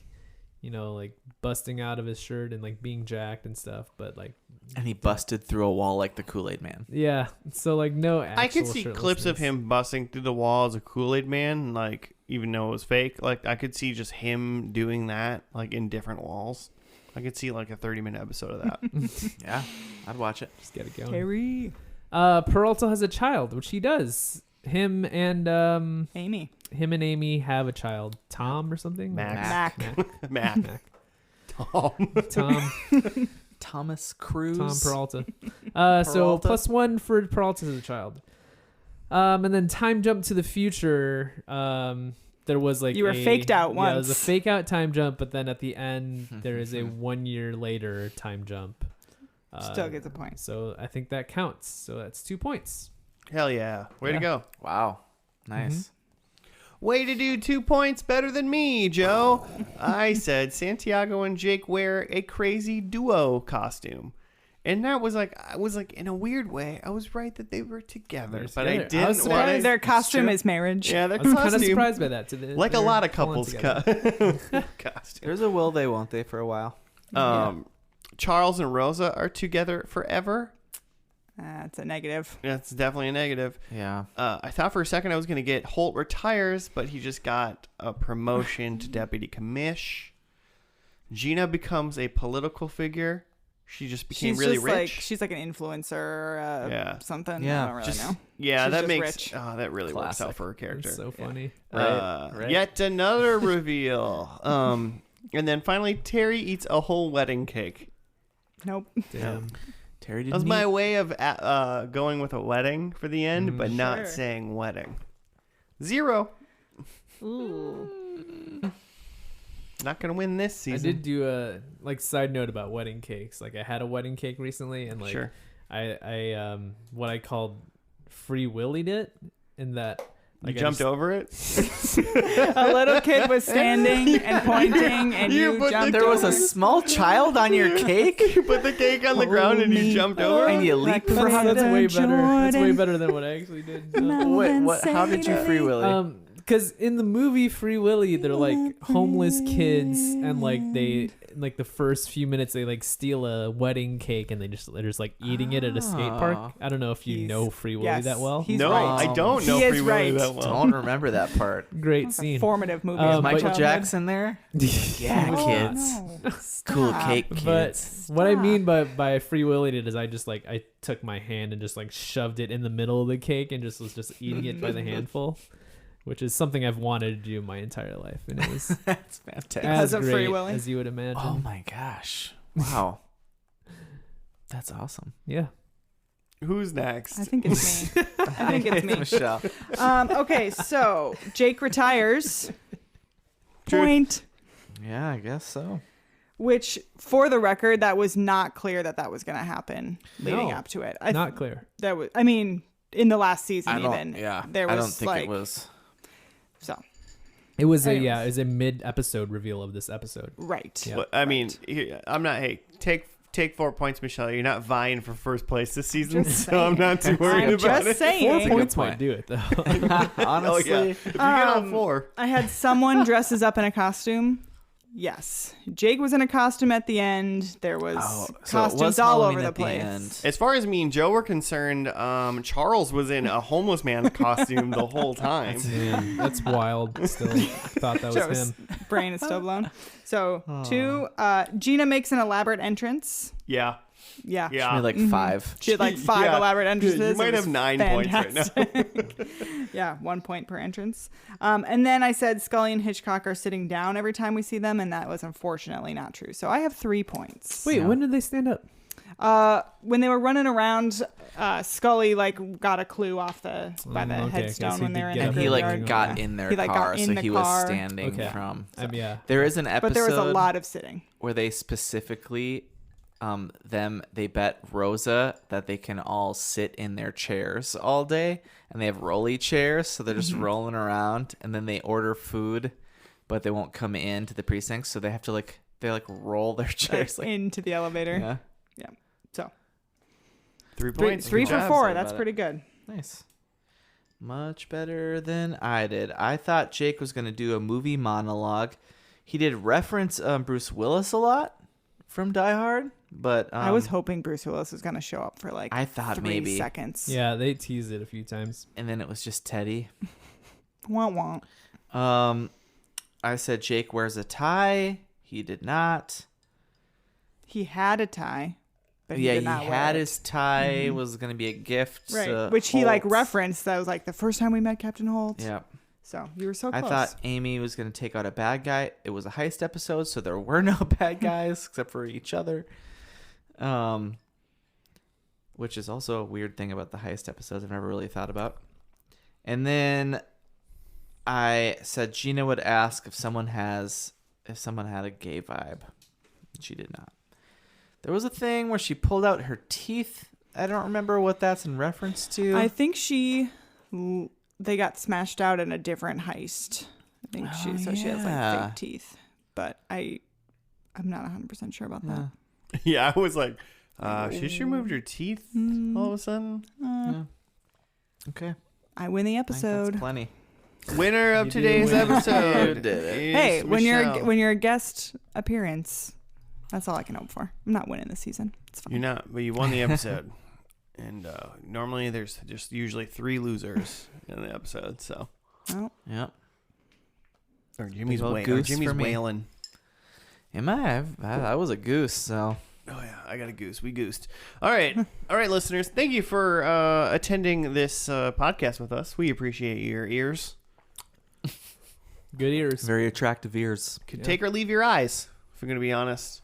like busting out of his shirt and like being jacked and stuff, but like,
And he busted through a wall like the Kool-Aid Man.
yeah, so like no.
I can see clips of
shirtlessness.
him busting through the wall as a Kool-Aid Man, like even though it was fake. Like I could see just him doing that, like in different walls. I could see like a 30-minute episode of that.
Yeah, I'd watch it.
Just get it going.
Terry,
Peralta has a child, which he does. Him and Amy have a child, Tom or something.
Max.
Mac.
Mac.
Mac.
Tom.
Thomas Cruise.
Tom Peralta. So
Peralta.
+1 for Peralta as a child. And then time jump to the future. There was like
You were faked out
Yeah, it was a
once.
fake out time jump, but then at the end there is a 1 year later time jump.
Still gets a point.
So I think that counts. So that's 2 points.
Hell yeah. Way
Yeah.
to go.
Wow. Nice.
Way to do 2 points better than me, Joe. I said Santiago and Jake wear a crazy duo costume. And that was like, I was like, in a weird way, I was right that they were together.
They're
But I
together. I
didn't
was
want
surprised.
to.
Their costume
true.
is marriage.
Yeah, their
I was kind of
costume.
surprised by that.
Like a
they're
lot of
pulling
couples
together.
costume.
There's a will they won't they for a while.
Charles and Rosa are together forever.
That's a negative.
That's definitely a negative.
Yeah.
I thought for a second I was going to get Holt retires, but he just got a promotion to deputy commish. Gina becomes a political figure. She just became
She's
really
just
rich.
like she's like an influencer,
Yeah.
something.
Yeah,
I don't really
just
know.
yeah,
she's
that
just
makes
rich.
that really works
Classic.
out for her character.
It's so funny.
Right.
Yet another reveal. And then finally Terry eats a whole wedding cake.
Nope.
Damn.
Terry
That
didn't
was my
eat-
way of going with a wedding for the end, but not
Sure.
saying wedding. 0.
Ooh.
Not gonna win this
I
season.
did do a like side note about wedding cakes. Like I had a wedding cake recently, and like
Sure.
I what I called free willied it, in that
You
like I
jumped
just-
over it.
A little kid was standing and pointing, and
You
you,
put the
jumped
There was
over.
a small child on your cake,
You put the cake on the ground and you jumped over
and
it.
you
Like
leaped
Brother
from
That's way
Jordan.
better. That's way better than what I actually did.
What? How did you free willy?
Because in the movie Free Willy, they're like homeless kids, and like they like the first few minutes they like steal a wedding cake, and they're just like eating it at a skate park.
Ah.
I don't know if you
He's-
know Free Willy
yes,
that well.
he's
No,
right.
I don't
He
know
is
Free Willy
right.
that well.
Don't remember that part.
Great
That's a
scene.
formative movie.
Is
of my
Michael
childhood.
Jackson there? Yeah,
Oh,
kids.
no.
Cool
Stop.
cake
But
kids.
what I
Stop.
mean by free willing it is I just like I took my hand and just like shoved it in the middle of the cake and just was just eating it by the handful, which is something I've wanted to do my entire life, and it was
That's fantastic.
as
of Free
great
Willy?
as you would imagine.
Oh my gosh. Wow. That's awesome.
Yeah.
Who's next?
I think it's me. I think it's me.
Michelle.
Okay, so Jake retires.
Truth.
Point.
Yeah, I guess so.
Which, for the record, that was not clear that was going to happen leading
No,
up to it.
Not clear.
That was. I mean, in the last season.
I don't.
Even
Yeah.
there was
I don't think
like
it was.
so
It was
Anyways.
it was a mid-episode reveal of this episode.
right.
Yeah.
Well, I mean, I'm not. Hey, take 4 points, Michelle. You're not vying for first place this season,
Just
so I'm not too worried
I'm
about
just
it.
saying.
4 points
point.
might do it though.
Honestly,
Oh yeah, if you get all 4,
I had someone dresses up in a costume. Yes, Jake was in a costume at the end. There was
so it
costumes
was
all
Halloween
over the
at the
place.
end.
as far as me and Joe were concerned, Charles was in a homeless man's costume the whole time.
That's wild. Still thought that was
Joe's
him.
brain is still blown. So 2, Gina makes an elaborate entrance.
Yeah,
Yeah.
yeah.
Maybe like 5.
She had like 5
Yeah.
elaborate entrances.
You might
It was
have 9 points right now.
fantastic. Yeah, 1 point per entrance. And then I said Scully and Hitchcock are sitting down every time we see them, and that was unfortunately not true. So I have 3 points.
Wait,
Yeah.
when did they stand up?
When they were running around, Scully like got a clue off by the
okay, I
headstone
guess
when
he
they were
did
in
And
the
he like
graveyard.
got
Yeah.
in their
He, like, got
car,
in
so
the
he
car.
was standing
Okay.
from.
Yeah.
There is an episode
But there was a lot of sitting.
where they specifically, they bet Rosa that they can all sit in their chairs all day, and they have rolly chairs, so they're just rolling around, and then they order food, but they won't come into the precincts, so they have to they roll their chairs like
Into the elevator.
yeah.
So
3
three,
points.
three
Good
for
job.
4.
Sorry
That's
about
pretty good.
Nice. Much better than I did. I thought Jake was going to do a movie monologue. He did reference Bruce Willis a lot from Die Hard, but
I was hoping Bruce Willis was going to show up for like
I thought
3
maybe.
seconds.
Yeah, they teased it a few times.
and then it was just Teddy.
Wah wah.
I said Jake wears a tie. He did not.
He had a tie, but he
yeah,
did
he
not wear
had
it.
his tie. Was going to be a gift.
Right,
to
which he like
Holt.
referenced. That was like the first time we met Captain Holt.
Yeah.
So you were so
I
close.
thought Amy was going to take out a bad guy. It was a heist episode, so there were no bad guys except for each other. Which is also a weird thing about the heist episodes I've never really thought about. And then I said Gina would ask if someone had a gay vibe. She did not. There was a thing where she pulled out her teeth. I don't remember what that's in reference to.
I think they got smashed out in a different heist. I think she has
yeah.
like fake teeth, but I'm not 100% sure about that.
Yeah, I was like, she removed her teeth all of a sudden.
Yeah. Okay.
I win the
I think that's
episode.
plenty.
Winner of
You did
today's
win.
episode.
You did it.
is
Hey, when
Michelle.
you're a guest appearance, that's all I can hope for. I'm not winning this season. It's fine.
You're not, but you won the episode. And normally there's just usually 3 losers in the episode. So,
Well,
Yep.
or Jimmy's
Big ol'
wailing.
goose
Jimmy's
for me.
wailing.
Am I? I was a goose, so.
Oh yeah, I got a goose. We goosed. All right, listeners. Thank you for attending this podcast with us. We appreciate your ears.
Good ears.
Very attractive ears.
Could
Yeah.
take or leave your eyes. If I'm gonna be honest,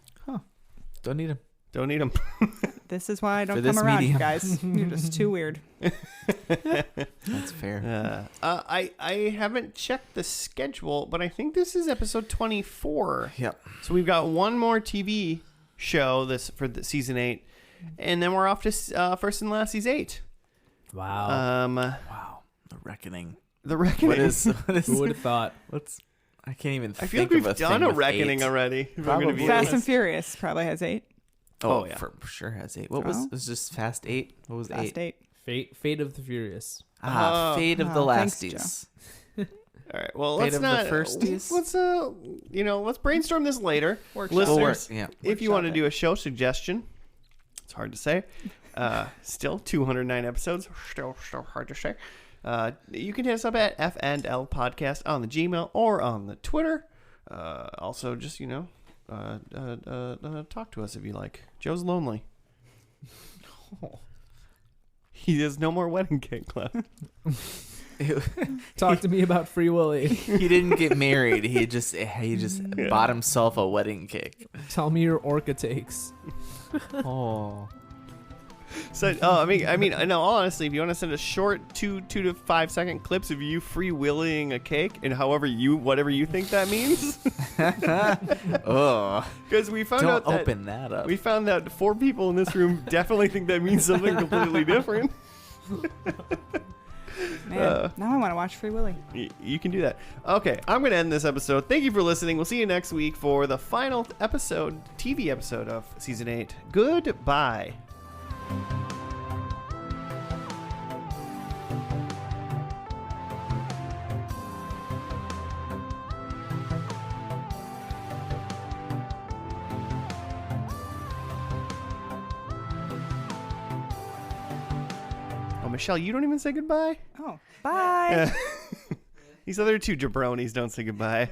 Don't need them.
don't need them.
this is why I don't
For
come
this
around, you
medium.
guys. You're just too weird.
That's fair.
I haven't checked the schedule, but I think this is episode 24.
Yep.
So we've got one more TV show for the season 8, and then we're off to First and Last Season 8.
Wow.
Wow. The Reckoning.
The Reckoning.
What is
Who would have thought?
I can't even
I feel like
think
we've
of a
done
thing
a
with
Reckoning
8.
already. if I'm gonna
Probably.
be
Fast
honest.
and Furious probably has 8.
Oh,
yeah.
for sure has 8. What was
Oh.
it? Was just Fast 8? What was
Fast
8?
8.
Fate of the Furious.
Fate of the
Oh, thanks,
Lasties.
All right. Well,
Fate
let's
of the
not.
Firsties?
Let's brainstorm this later.
Workshop.
Listeners,
We'll work, yeah.
if you
Workshop
want to
it.
do a show suggestion, it's hard to say. Still 209 episodes. Still hard to say. You can hit us up at F&L Podcast on the Gmail or on the Twitter. Also, just talk to us if you like. Joe's lonely. He has no more wedding cake left.
Talk to me about Free Willy.
He didn't get married. He just bought himself a wedding cake.
Tell me your orca takes.
Oh.
So, no, honestly, if you want to send us short 2 to 5 second clips of you freewheeling a cake and whatever you think that means,
Oh.
because we found
Don't
out that
open that up.
we found out 4 people in this room definitely think that means something completely different.
Man, now I want to watch Free Willy.
You can do that. Okay, I'm going to end this episode. Thank you for listening. We'll see you next week for the final episode, TV episode of Season 8. Goodbye. Oh, Michelle, you don't even say goodbye?
Oh, bye.
These other two jabronis don't say goodbye.